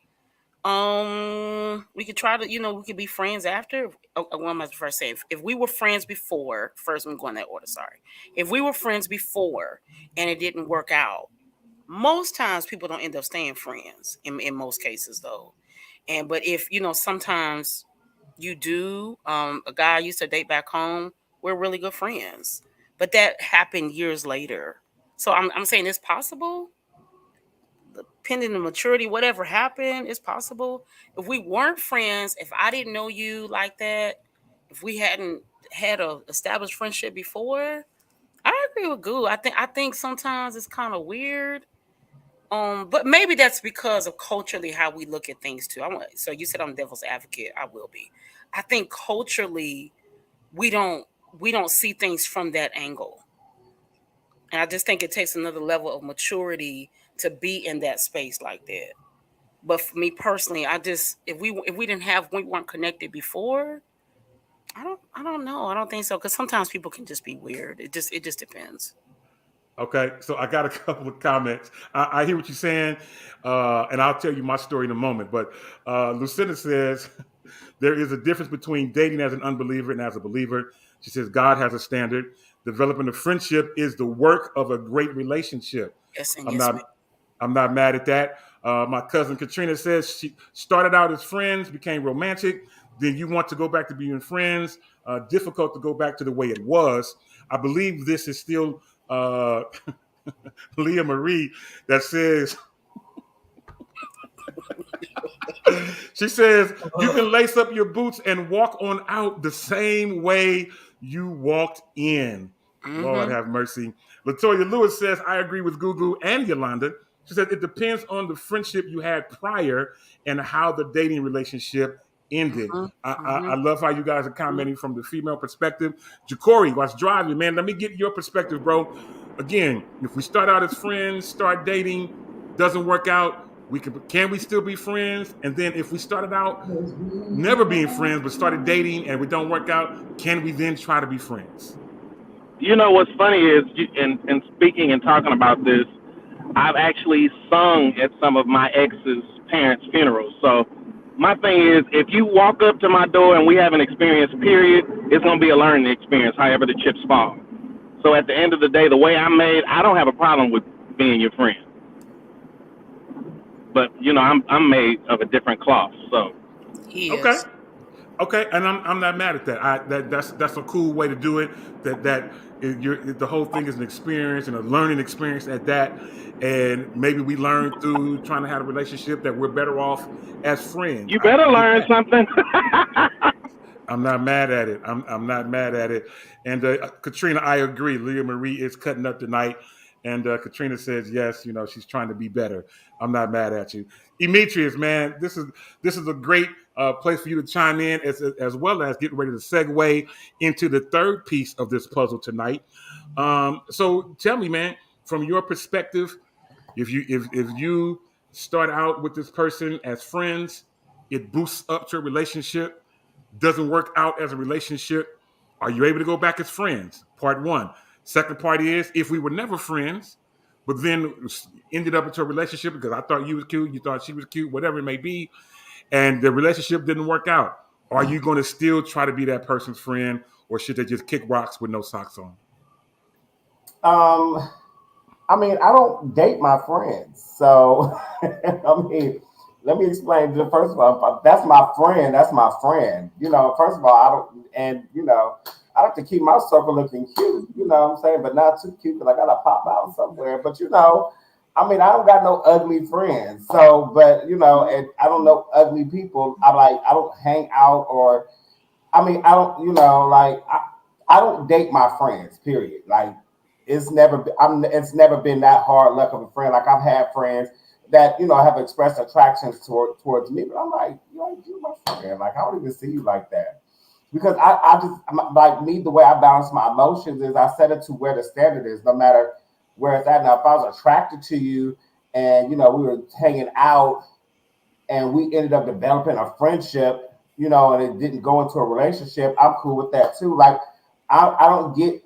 we could try to, we could be friends after. What am I first saying? If we were friends before, first I'm going that order, sorry. If we were friends before and it didn't work out, most times people don't end up staying friends in most cases though. But if, sometimes you do, a guy I used to date back home, we're really good friends, but that happened years later. So I'm saying it's possible. Depending on maturity, whatever happened, it's possible. If we weren't friends, if I didn't know you like that, if we hadn't had a established friendship before, I agree with Goo. I think sometimes it's kind of weird. But maybe that's because of culturally how we look at things too. So you said I'm devil's advocate. I will be. I think culturally we don't see things from that angle. And I just think it takes another level of maturity to be in that space like that. But for me personally, if we weren't connected before, I don't know. I don't think so, because sometimes people can just be weird. It just depends. Okay, so I got a couple of comments. I hear what you're saying, and I'll tell you my story in a moment. But Lucinda says there is a difference between dating as an unbeliever and as a believer. She says God has a standard. Developing a friendship is the work of a great relationship. Yes, and I'm not mad at that. My cousin Katrina says she started out as friends, became romantic. Then you want to go back to being friends. Difficult to go back to the way it was. I believe this is still Leah Marie that says, she says, you can lace up your boots and walk on out the same way you walked in. Mm-hmm. Lord have mercy. Latoya Lewis says, I agree with Gugu and Yolanda. She said, it depends on the friendship you had prior and how the dating relationship ended. Mm-hmm. I love how you guys are commenting from the female perspective. Ja'Cory, what's driving, man? Let me get your perspective, bro. Again, if we start out as friends, start dating, doesn't work out, can we still be friends? And then if we started out never being friends but started dating and we don't work out, can we then try to be friends? You know what's funny is, in speaking and talking about this, I've actually sung at some of my ex's parents' funerals. So my thing is, if you walk up to my door and we have an experience, period, it's going to be a learning experience, however the chips fall. So at the end of the day, the way I'm made, I don't have a problem with being your friend. But, you know, I'm made of a different cloth, so. He Okay. is. Okay, and I'm not mad at that. That's a cool way to do it. The whole thing is an experience and a learning experience at that. And maybe we learn through trying to have a relationship that we're better off as friends. You better learn something. I'm not mad at it. I'm not mad at it. And Katrina, I agree. Leah Marie is cutting up tonight. And Katrina says, yes, you know, she's trying to be better. I'm not mad at you. Demetrius, man, this is a great place for you to chime in as well as getting ready to segue into the third piece of this puzzle tonight. So tell me, man, from your perspective, if you start out with this person as friends, it boosts up to a relationship, doesn't work out as a relationship, are you able to go back as friends? Part one. Second part is, if we were never friends, but then ended up into a relationship because I thought you was cute, you thought she was cute, whatever it may be, and the relationship didn't work out, are you going to still try to be that person's friend, or should they just kick rocks with no socks on? I mean, I don't date my friends, so I mean, let me explain. First of all, that's my friend. That's my friend. You know, first of all, I don't, and you know, I have to keep my circle looking cute. You know what I'm saying, but not too cute because I gotta pop out somewhere. But you know, I mean, I don't got no ugly friends. So, but you know, and I don't know ugly people. I don't hang out or, I mean, I don't, you know, like I don't date my friends. Period. Like it's never been that hard luck of a friend. Like I've had friends that, you know, have expressed attractions towards me, but I'm like, you're my friend. Like I don't even see you like that. Because I just, like me, the way I balance my emotions is I set it to where the standard is, no matter where it's at. Now, if I was attracted to you and, you know, we were hanging out and we ended up developing a friendship, you know, and it didn't go into a relationship, I'm cool with that too. Like, I don't get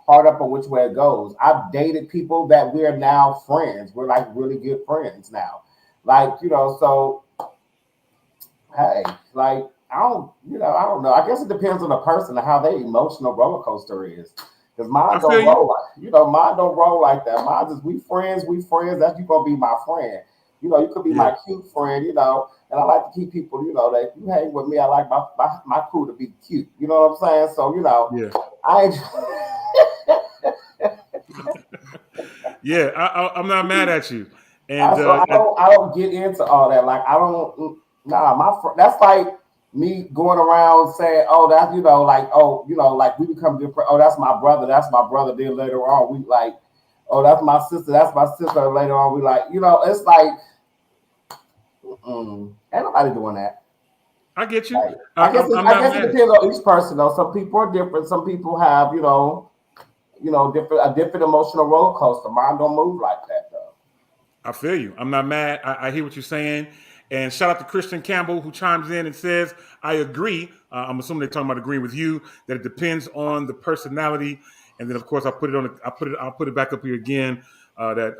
hard up on which way it goes. I've dated people that we're now friends. We're like really good friends now. Like, you know, so, hey, like, I don't know. I guess it depends on the person and how their emotional roller coaster is. Because mine don't roll like that. Mine is we friends. That's you gonna be my friend. You know, you could be my cute friend, you know, and I like to keep people, you know, that if you hang with me, I like my crew to be cute. You know what I'm saying? So, you know, I'm not mad at you. And I don't get into all that. Like I don't. That's like me going around saying, "Oh, that's you know, like oh, you know, like we become good friends. Oh, that's my brother. That's my brother." Then later on, we like, "Oh, that's my sister. That's my sister." Later on, we like, you know, it's like, ain't nobody doing that. I get you. Like, I guess it depends on each person. Though some people are different. Some people have, you know, a different emotional roller coaster. Mine don't move like that though. I feel you. I'm not mad. I hear what you're saying. And shout out to Christian Campbell who chimes in and says, I agree. I'm assuming they're talking about agreeing with you that it depends on the personality. And then of course I'll put it back up here again. That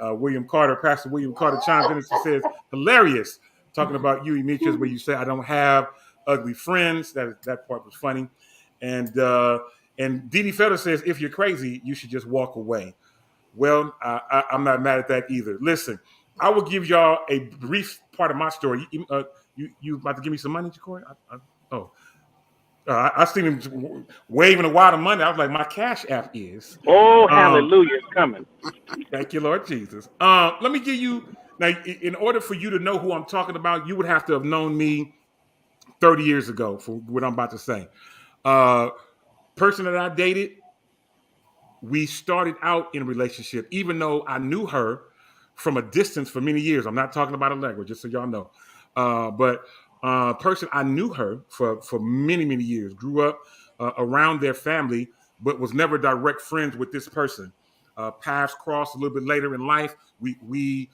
Pastor William Carter chimes in and says, hilarious. Talking about you, Demetrius, where you say I don't have ugly friends. That part was funny. And Dee Felder says, if you're crazy, you should just walk away. Well, I'm not mad at that either. Listen, I will give y'all a brief part of my story. You about to give me some money, Jacory? I seen him waving a wad of money. I was like, my Cash App is. Oh, hallelujah, it's coming. Thank you, Lord Jesus. Let me give you, now, in order for you to know who I'm talking about, you would have to have known me 30 years ago for what I'm about to say. Person that I dated, we started out in a relationship, even though I knew her from a distance for many years. I'm not talking about Allegra, just so y'all know. But person, I knew her for many, many years, grew up around their family, but was never direct friends with this person. Paths crossed a little bit later in life. We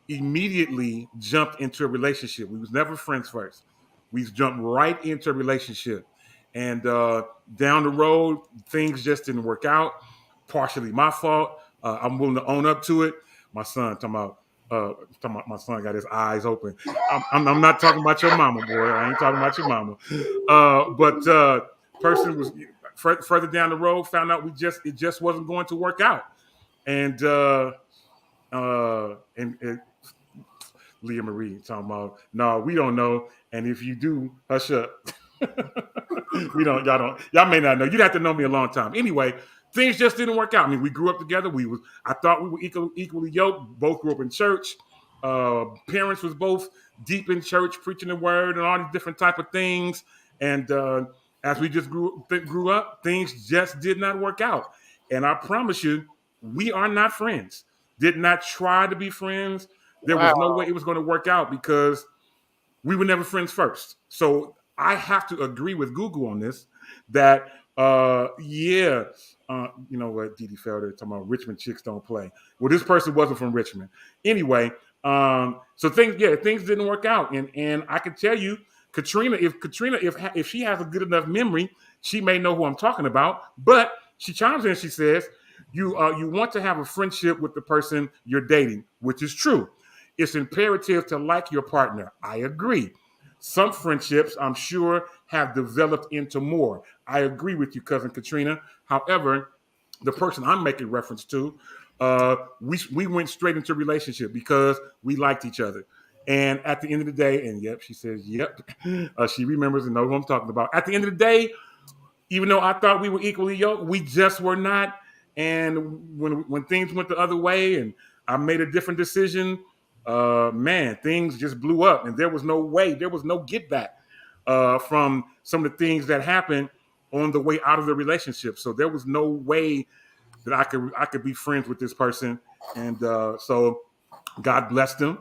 immediately jumped into a relationship. We was never friends first. We jumped right into a relationship. And down the road, things just didn't work out. Partially my fault. I'm willing to own up to it. my son talking about my son got his eyes open. I'm not talking about your mama, boy. I ain't talking about your mama. But person was further down the road, found out it just wasn't going to work out. And Leah Marie talking about, no, we don't know. And if you do, hush up. Y'all may not know. You'd have to know me a long time. Anyway, things just didn't work out. I mean, we grew up together. I thought we were equally yoked. Both grew up in church. Parents was both deep in church, preaching the word and all these different type of things. And as we just grew up, things just did not work out. And I promise you, we are not friends. Did not try to be friends. There was no way it was going to work out because we were never friends first. So I have to agree with Google on this, that, you know what, Didi Felder talking about Richmond chicks don't play. Well, this person wasn't from Richmond. Anyway, so things didn't work out. And I can tell you, Katrina, if she has a good enough memory, she may know who I'm talking about. But she chimes in and she says, you want to have a friendship with the person you're dating, which is true. It's imperative to like your partner. I agree. Some friendships, I'm sure, have developed into more. I agree with you, Cousin Katrina. However, the person I'm making reference to, we went straight into a relationship because we liked each other. And at the end of the day, and yep, she says, yep, she remembers and knows who I'm talking about. At the end of the day, even though I thought we were equally yoked, we just were not. And when things went the other way and I made a different decision, things just blew up, and there was no way, there was no get back from some of the things that happened on the way out of the relationship. So there was no way that I could be friends with this person, and so God blessed them.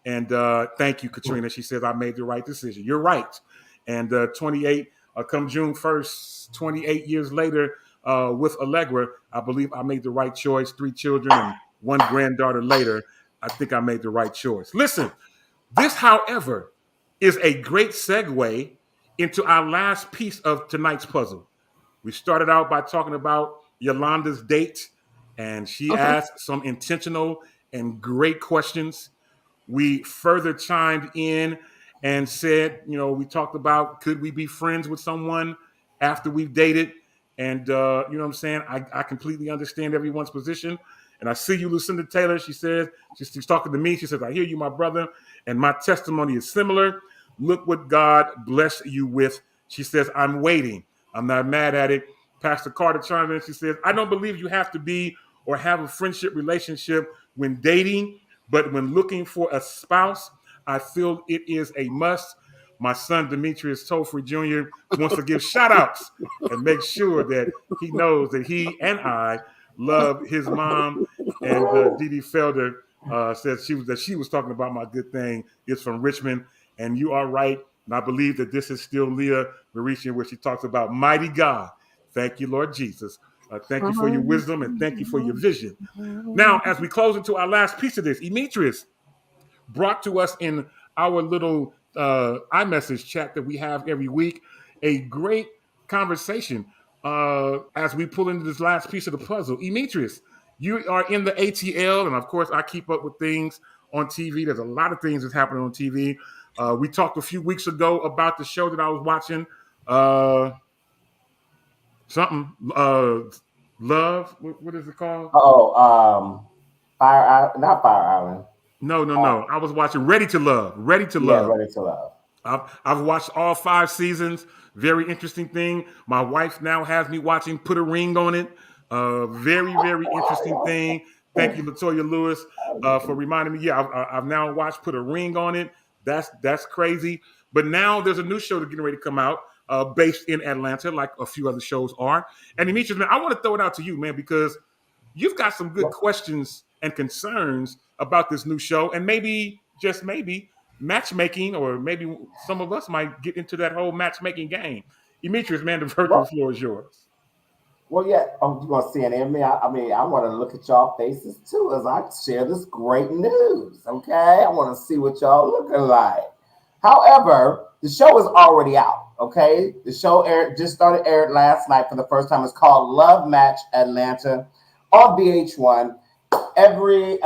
And thank you, Katrina. She says I made the right decision. You're right. And 28, come June 1st, 28 years later, with Allegra, I believe I made the right choice. 3 children and 1 granddaughter later, I think I made the right choice. Listen, this, however, is a great segue into our last piece of tonight's puzzle. We started out by talking about Yolanda's date, and she asked some intentional and great questions. We further chimed in and said, we talked about, could we be friends with someone after we've dated? And, you know what I'm saying? I completely understand everyone's position. And I see you, Lucinda Taylor. She says, she's talking to me. She says, I hear you, my brother. And my testimony is similar. Look what God blessed you with. She says, I'm waiting. I'm not mad at it. Pastor Carter chimed in. She says, I don't believe you have to be or have a friendship relationship when dating, but when looking for a spouse, I feel it is a must. My son, Demetrius Tolfrey Jr., wants to give shout outs and make sure that he knows that he and I love his mom. And Didi Felder says she was talking about my good thing. It's from Richmond. And you are right. And I believe that this is still Leah Mauricio, where she talks about mighty God. Thank you, Lord Jesus. Thank you for your wisdom and thank you for your vision. Now, as we close into our last piece of this, Demetrius brought to us in our little iMessage chat that we have every week a great conversation as we pull into this last piece of the puzzle. Demetrius, you are in the ATL, and of course, I keep up with things on TV. There's a lot of things that's happening on TV. We talked a few weeks ago about the show that I was watching. Love. What is it called? Not Fire Island. No. I was watching Ready to Love. Ready to Love. I've watched all 5 seasons. Very interesting thing. My wife now has me watching Put a Ring on It. Very, very interesting thing. Thank you, LaToya Lewis, for reminding me. Yeah, I've now watched Put a Ring on It. That's crazy. But now there's a new show that's getting ready to come out based in Atlanta, like a few other shows are. And Demetrius, man, I want to throw it out to you, man, because you've got some good questions and concerns about this new show, and maybe, just maybe, matchmaking, or maybe some of us might get into that whole matchmaking game. Demetrius, man, the virtual floor is yours. Well, yeah. Oh, you want to see an enemy? I want to look at y'all faces too as I share this great news. Okay, I want to see what y'all looking like. However, the show is already out. Okay, the show aired last night for the first time. It's called Love Match Atlanta on VH1. Every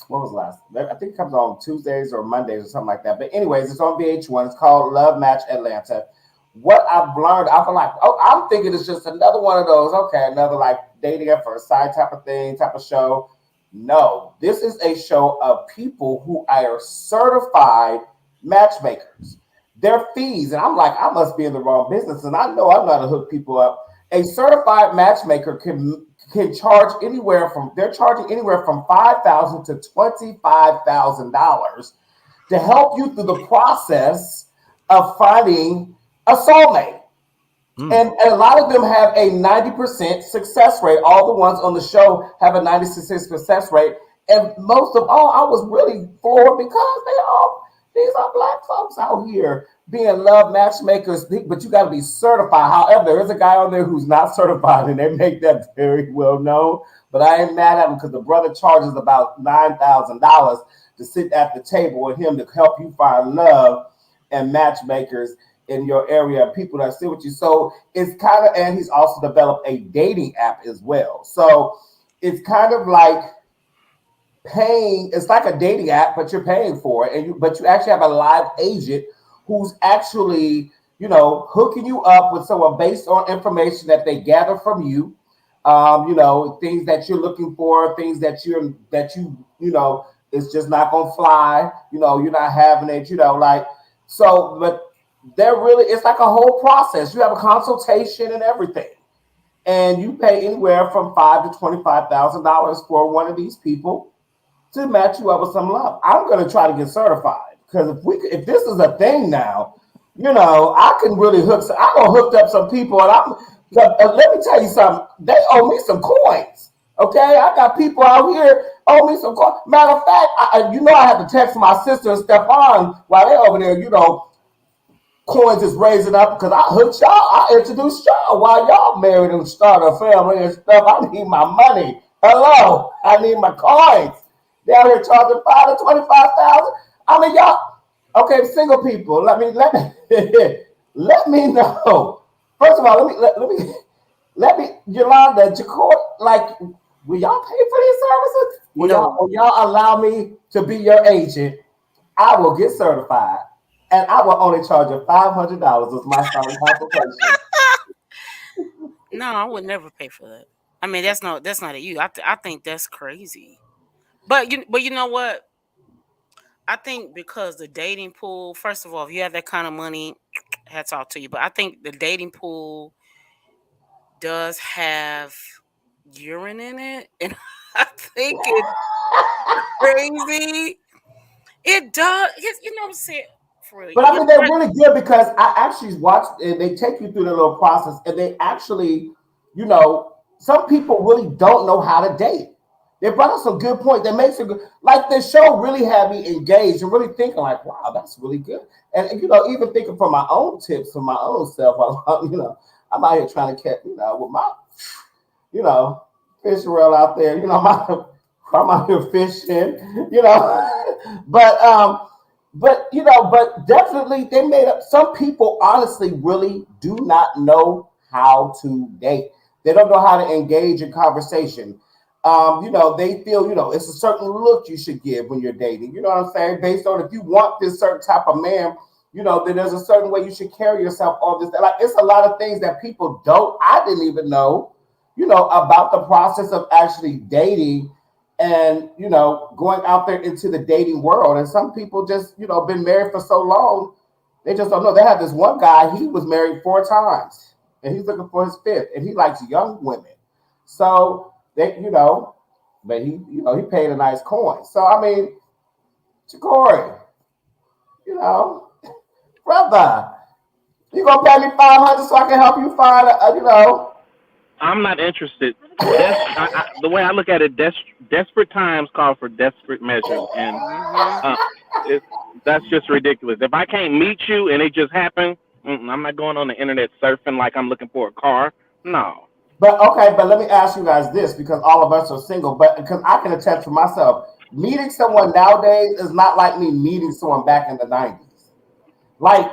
what was the last? I think it comes on Tuesdays or Mondays or something like that. But anyways, it's on VH1. It's called Love Match Atlanta. What I've learned, I'm like, oh, I'm thinking it's just another one of those, okay, another like dating at first sight type of thing, type of show. No, this is a show of people who are certified matchmakers. Their fees, and I'm like, I must be in the wrong business, and I know I'm not to hook people up. A certified matchmaker can charge anywhere from, they're charging anywhere from $5,000 to $25,000 to help you through the process of finding a soulmate. And a lot of them have a 90% success rate. All the ones on the show have a 96% success rate. And most of all, I was really floored because these are Black folks out here being love matchmakers, but you got to be certified. However, there is a guy on there who's not certified, and they make that very well known. But I ain't mad at him because the brother charges about $9,000 to sit at the table with him to help you find love and matchmakers in your area, people that sit with you. So it's kind of, and he's also developed a dating app as well. So it's kind of like paying, it's like a dating app, but you're paying for it. But you actually have a live agent who's actually, hooking you up with someone based on information that they gather from you. Things that you're looking for, things that you it's just not gonna fly, you're not having it, but they're really, it's like a whole process. You have a consultation and everything. And you pay anywhere from $5,000 to $25,000 for one of these people to match you up with some love. I'm going to try to get certified because if this is a thing now, I can really I done hooked up some people, and let me tell you something. They owe me some coins. Okay, I got people out here owe me some coins. Matter of fact, I had to text my sister and Stefan while they over there, coins is raising up because I hooked y'all. I introduced y'all while y'all married and started a family and stuff. I need my money. Hello, I need my coins. They out here charging $5,000 to $25,000. I mean, y'all. Okay, single people. Let me let me know. First of all, let me Yolanda, Jacoy, like, will y'all pay for these services? Will y'all allow me to be your agent? I will get certified. And I will only charge you $500 as my starting consultation. No, I would never pay for that. I mean, that's not a you. I think that's crazy. But you know what? I think because the dating pool, first of all, if you have that kind of money, hats off to you. But I think the dating pool does have urine in it, and I think it's crazy. It does. You know what I'm saying? But I mean, they're really good because I actually watched, and they take you through the little process, and they actually, some people really don't know how to date. They brought up some good points. They make some good, like the show really had me engaged and really thinking like, wow, that's really good. And even thinking from my own tips for my own self, I'm out here trying to catch, with my, fish reel out there, I'm out here fishing, but definitely they made up. Some people honestly really do not know how to date. They don't know how to engage in conversation. They feel, it's a certain look you should give when you're dating. You know what I'm saying? Based on if you want this certain type of man, then there's a certain way you should carry yourself. All this, like, it's a lot of things that people I didn't even know, about the process of actually dating. And, going out there into the dating world. And some people just, been married for so long, they just don't know. They have this one guy, he was married 4 times, and he's looking for his 5th, and he likes young women. So, they, but he paid a nice coin. So, I mean, Jacory, brother, you going to pay me $500 so I can help you find I'm not interested. The way I look at it, desperate times call for desperate measures, and that's just ridiculous. If I can't meet you and it just happened, I'm not going on the internet surfing like I'm looking for a car. No. But let me ask you guys this, because all of us are single, but because I can attest for myself, meeting someone nowadays is not like me meeting someone back in the 90s. Like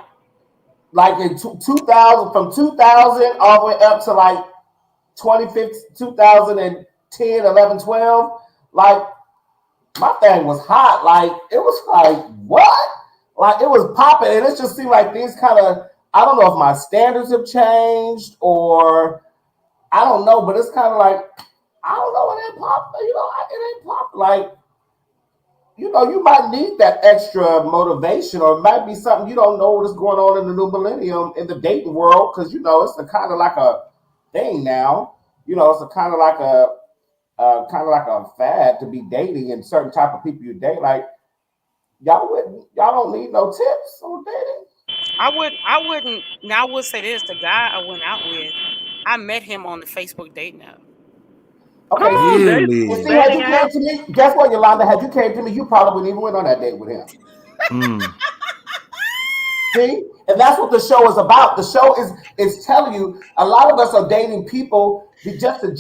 in 2000, from 2000 all the way up to like 2015, 2010, 11, 12, like my thing was hot. Like it was like what? Like it was popping, and it just seemed like these kind of. I don't know if my standards have changed or I don't know, but it's kind of like I don't know. It ain't pop. It ain't pop. Like you might need that extra motivation, or it might be something you don't know what is going on in the new millennium in the dating world because it's a kind of like a thing now. It's a kind of like a fad to be dating and certain type of people you date. Like y'all don't need no tips on dating. I wouldn't. Now I would say this: the guy I went out with, I met him on the Facebook dating app. Okay, Really? see, had you came to me, guess what, Yolanda? Had you came to me, you probably wouldn't even went on that date with him. See, and that's what the show is about. The show is telling you a lot of us are dating people just to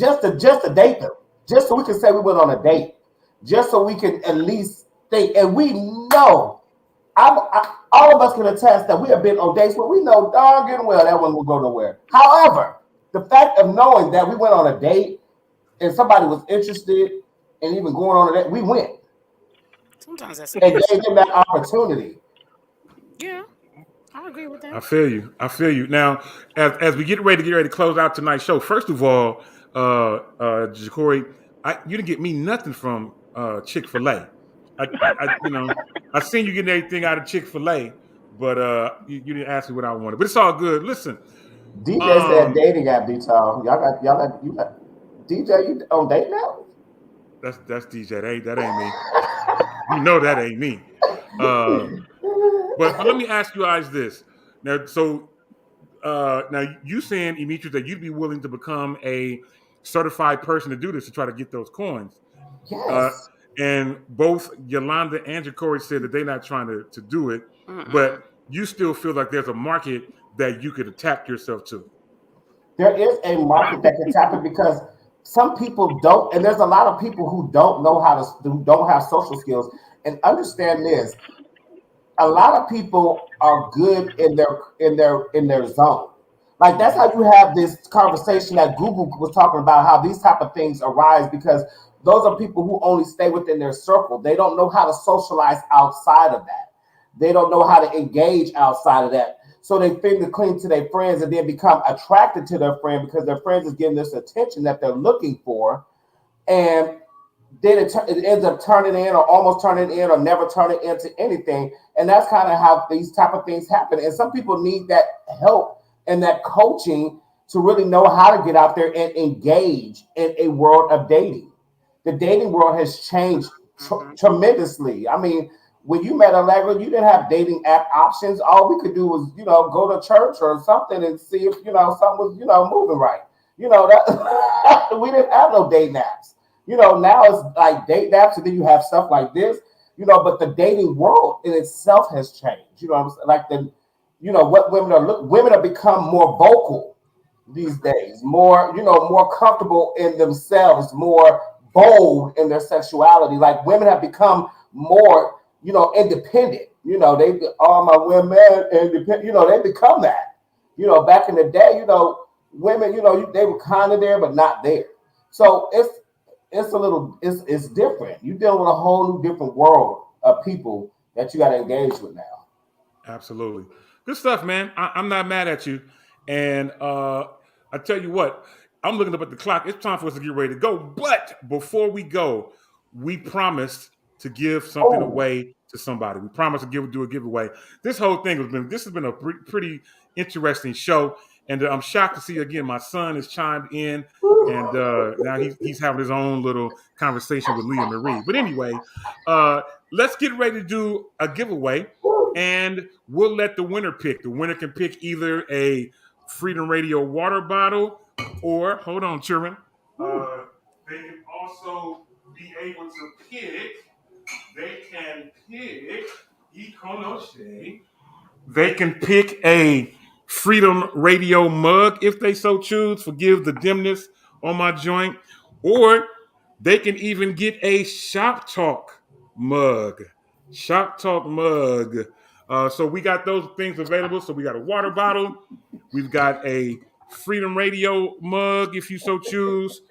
date them, just so we can say we went on a date, just so we can at least think, and we know. All of us can attest that we have been on dates where we know darn good and well that one will go nowhere. However, the fact of knowing that we went on a date and somebody was interested and even going on a date, we went. Sometimes that's and gave them that opportunity. Yeah, I agree with that. I feel you. Now, as we get ready to close out tonight's show, first of all, Jacory, you didn't get me nothing from Chick-fil-A. I seen you getting everything out of Chick-fil-A, but you didn't ask me what I wanted. But it's all good. Listen, DJ said dating app detail. You got DJ. You on date now? That's DJ. That ain't me. You know that ain't me. But let me ask you guys this. Now, now you saying, Demetrius, that you'd be willing to become a certified person to do this to try to get those coins. Yes. And both Yolanda and Jacory said that they're not trying to do it, but you still feel like there's a market that you could attack yourself to. There is a market that can tap it because some people don't, and there's a lot of people who don't know who don't have social skills. And understand this: a lot of people are good in their zone. Like that's how you have this conversation that Google was talking about, how these type of things arise because those are people who only stay within their circle. They don't know how to socialize outside of that. They don't know how to engage outside of that. So they finger clean to their friends and then become attracted to their friend because their friends is getting this attention that they're looking for. And then it ends up turning in or almost turning in or never turning into anything. And that's kind of how these type of things happen. And some people need that help and that coaching to really know how to get out there and engage in a world of dating. The dating world has changed tremendously. I mean, when you met Allegra, you didn't have dating app options. All we could do was, go to church or something and see if, something was, moving right. That we didn't have no dating apps. Now it's like dating apps, and then you have stuff like this, but the dating world in itself has changed. Like what women have become more vocal these days, more comfortable in themselves, more bold in their sexuality. Like women have become more, independent. They all my women independent. They become that. Back in the day, women, they were kind of there but not there. So it's different. You're dealing with a whole new different world of people that you got to engage with now. Absolutely, good stuff, man. I'm not mad at you, and I tell you what. I'm looking up at the clock. It's time for us to get ready to go. But before we go, we promised to give something away to somebody. We promised to do a giveaway. This whole thing has been a pretty interesting show. And I'm shocked to see, again, my son has chimed in. And now he's having his own little conversation with Leah Marie. But anyway, let's get ready to do a giveaway. And we'll let the winner pick. The winner can pick either a Freedom Radio water bottle, or hold on, children. They can also be able to pick. They can pick a Freedom Radio mug if they so choose. Forgive the dimness on my joint, or they can even get a Shop Talk mug. Shop Talk mug. So we got those things available. So we got a water bottle. We've got a Freedom Radio mug, if you so choose.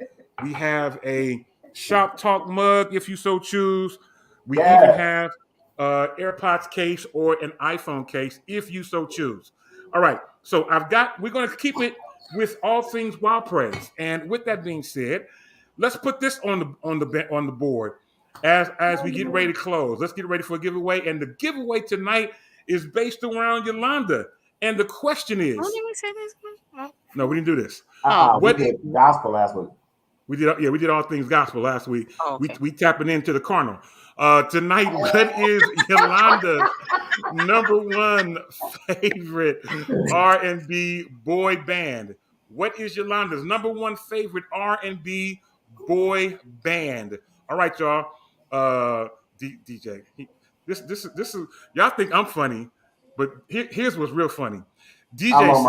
We have a Shop Talk mug, if you so choose. We Yes. even have AirPods case or an iPhone case if you so choose. All right. So we're going to keep it with all things wild praise. And with that being said, let's put this on the board as we get ready to close. Let's get ready for a giveaway. And the giveaway tonight is based around Yolanda. And the question is, Oh, did we say this? Oh. no, we didn't do this. We did gospel last week. We did all things gospel last week. Oh, okay. We tapping into the carnal. Tonight, what is Yolanda's number one favorite R&B boy band? What is Yolanda's number one favorite R&B boy band? All right, y'all. DJ, this is y'all think I'm funny, but here's what's real funny. DJ says,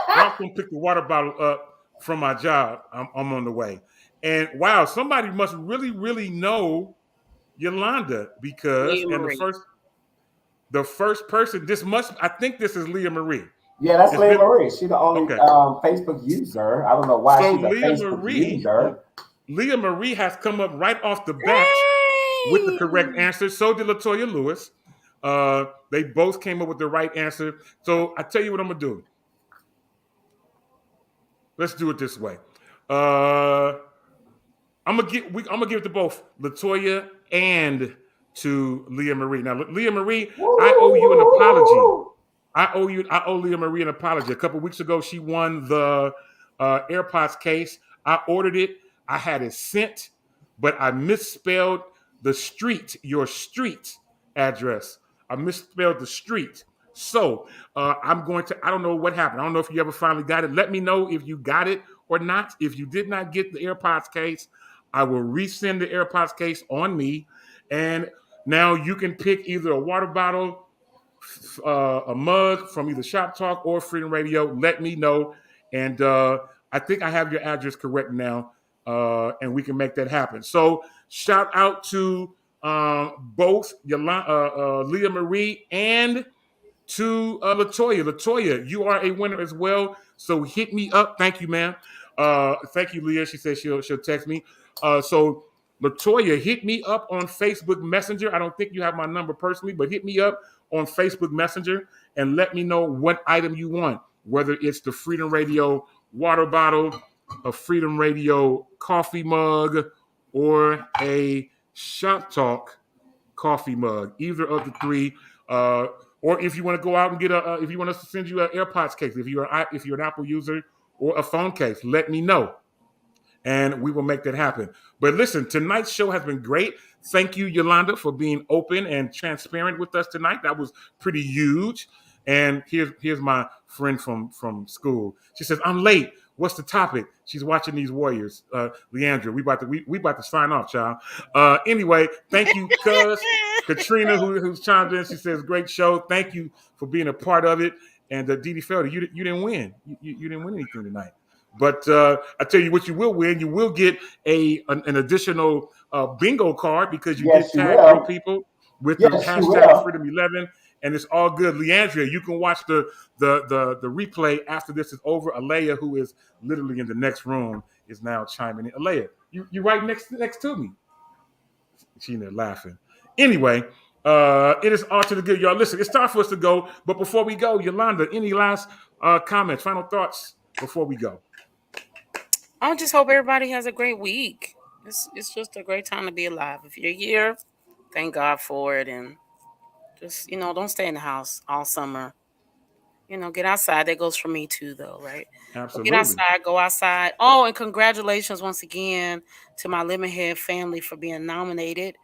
"I'm gonna pick the water bottle up from my job. I'm on the way." And wow, somebody must really, really know Yolanda because the first person. I think this is Leah Marie. Yeah, that's Leah Marie. She's the only Facebook user. I don't know why she's a Facebook user. Leah Marie has come up right off the bat with the correct answer. So did Latoya Lewis. They both came up with the right answer. So I tell you what I'm gonna do. Let's do it this way. I'm gonna give it to both Latoya and to Leah Marie. Now, Leah Marie, I owe you an apology. I owe Leah Marie an apology. A couple weeks ago, she won the AirPods case. I ordered it. I had it sent, but I misspelled your street address. I misspelled the street. So I don't know what happened. I don't know if you ever finally got it. Let me know if you got it or not. If you did not get the AirPods case, I will resend the AirPods case on me. And now you can pick either a water bottle, a mug from either Shop Talk or Freedom Radio. Let me know. And I think I have your address correct now. And we can make that happen. So shout out to both Leah Marie and to Latoya. Latoya, you are a winner as well. So hit me up. Thank you, ma'am. Thank you, Leah. She said she'll text me. So Latoya, hit me up on Facebook Messenger. I don't think you have my number personally, but hit me up on Facebook Messenger and let me know what item you want, whether it's the Freedom Radio water bottle, a Freedom Radio coffee mug, or a Shop Talk coffee mug. Either of the three. Or if you want to go out and get if you want us to send you an AirPods case, if you're an Apple user, or a phone case, let me know, and we will make that happen. But listen, tonight's show has been great. Thank you, Yolanda, for being open and transparent with us tonight. That was pretty huge. And here's my friend from school. She says, "I'm late. What's the topic?" She's watching these Warriors. Leandra, we about to sign off, child. Anyway, thank you, cuz. Katrina, who's chimed in, she says, "Great show. Thank you for being a part of it." And Dee Felder, you didn't win. You didn't win anything tonight. But I tell you what, you will win. You will get an additional bingo card because you did tag more people with the hashtag Freedom11. And it's all good. Leandria, you can watch the replay after this is over. Alea, who is literally in the next room, is now chiming in. Alea, you right next to me. She's in there laughing. Anyway, it is all to the good, y'all. Listen, it's time for us to go. But before we go, Yolanda, any last comments, final thoughts before we go? I just hope everybody has a great week. It's just a great time to be alive. If you're here, thank God for it. And just, don't stay in the house all summer. Get outside. That goes for me too, though, right? Absolutely. Get outside, go outside. Oh, and congratulations once again to my Lemonhead family for being nominated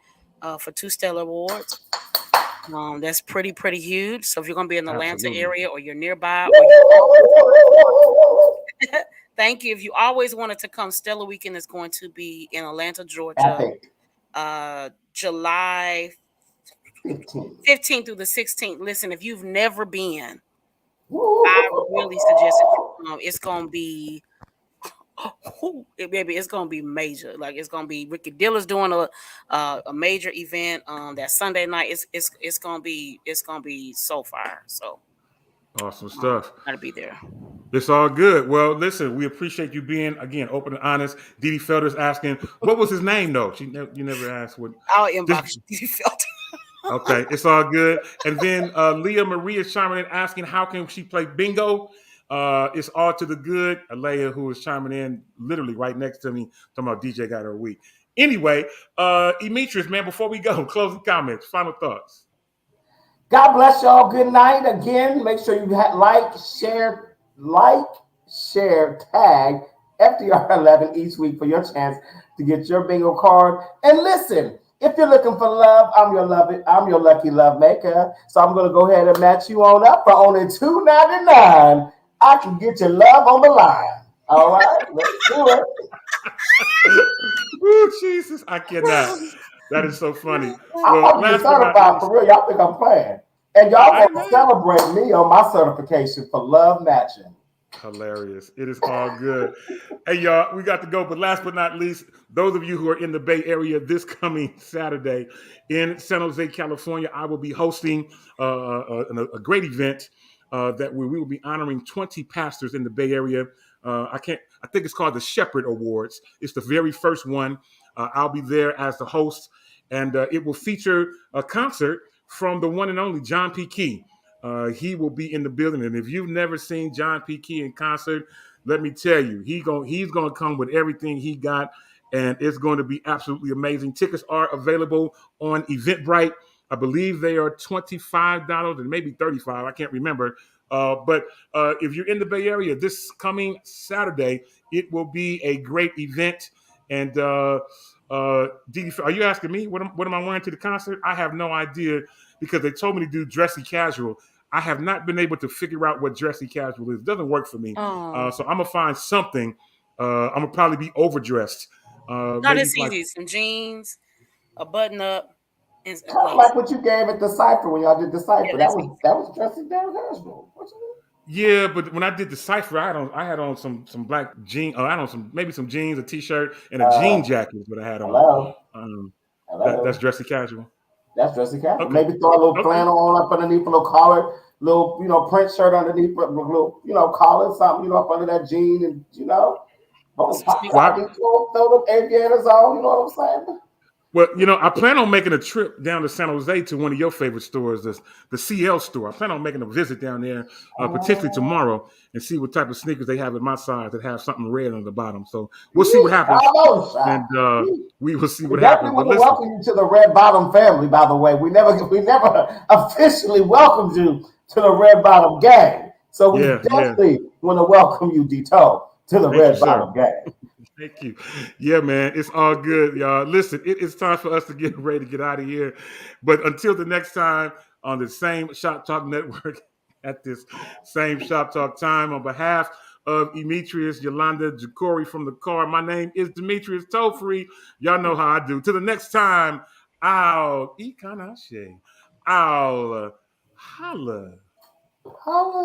for 2 Stellar Awards. That's pretty huge. So if you're going to be in the Atlanta area or you're nearby, thank you. If you always wanted to come, Stellar Weekend is going to be in Atlanta, Georgia, July 15th through the 16th. Listen, if you've never been, I really suggest it. It's gonna be, baby, it's gonna be major. Like, it's gonna be Ricky Dilla's doing a major event that Sunday night. It's gonna be so fire. So awesome stuff. Gotta be there. It's all good. Well, listen, we appreciate you being, again, open and honest. Dee Dee Felder's asking, what was his name, though? You never asked what. I'll This, inbox you. Felt. okay, it's all good. And then Leah Maria chiming in asking, how can she play bingo? It's all to the good. Alea, who is chiming in literally right next to me, talking about DJ got her week. Anyway, Demetrius, man, before we go, closing comments, final thoughts. God bless y'all. Good night. Again, make sure you like, share, tag FDR11 each week for your chance to get your bingo card. And listen, if you're looking for love, I'm your lucky love maker. So I'm gonna go ahead and match you on up for only $2.99. I can get your love on the line. All right, let's do it. Oh, Jesus, I cannot. That is so funny. I'm Well, about to get last but not certified least, for real. Y'all think I'm playing? And y'all I gonna know. celebrate me on my certification for love matching. Hilarious. It is all good. Hey, y'all, we got to go. But last but not least, those of you who are in the Bay Area this coming Saturday in San Jose, California, I will be hosting a great event that we will be honoring 20 pastors in the Bay Area. I think it's called the Shepherd Awards. It's the very first one. I'll be there as the host, and it will feature a concert from the one and only John P. Key. He will be in the building, and if you've never seen John P. Key in concert, let me tell you, he's going to come with everything he got, and it's going to be absolutely amazing. Tickets are available on Eventbrite. I believe they are $25 and maybe $35. I can't remember. But if you're in the Bay Area this coming Saturday, it will be a great event. And Dee, are you asking me what am I wearing to the concert? I have no idea because they told me to do dressy casual. I have not been able to figure out what dressy casual is. It doesn't work for me. Oh. So I'm gonna find something. I'm gonna probably be overdressed. No, Maybe it's like, easy. Some jeans, a button up, and Kind of like what you gave at the cipher when y'all did the cipher. Yeah, that that's was dressing down casual. What you yeah, but when I did the cipher, I had on some black jeans. I had on maybe some jeans, a t-shirt, and a jean jacket is what I had on. Hello. That's dressy casual. That's dressing casual. Okay. Maybe throw a little flannel on up underneath, a little collar, little print shirt underneath, a little collar, something up under that jean, and throw the aviators on. You know what I'm saying? Well, I plan on making a trip down to San Jose to one of your favorite stores, the CL store. I plan on making a visit down there, particularly tomorrow, and see what type of sneakers they have at my size that have something red on the bottom. So we'll see what happens, and we will see what happens. But listen, welcome you to the Red Bottom family. By the way, we never officially welcomed you to the Red Bottom gang. So we definitely want to welcome you, Dito, to the Red Bottom gang. Thank you. Yeah, man. It's all good, y'all. Listen, it is time for us to get ready to get out of here. But until the next time on the same Shop Talk Network at this same Shop Talk time, on behalf of Demetrius, Yolanda, Jacory from the car, my name is Demetrius Tollfree. Y'all know how I do. Till the next time, I'll holla.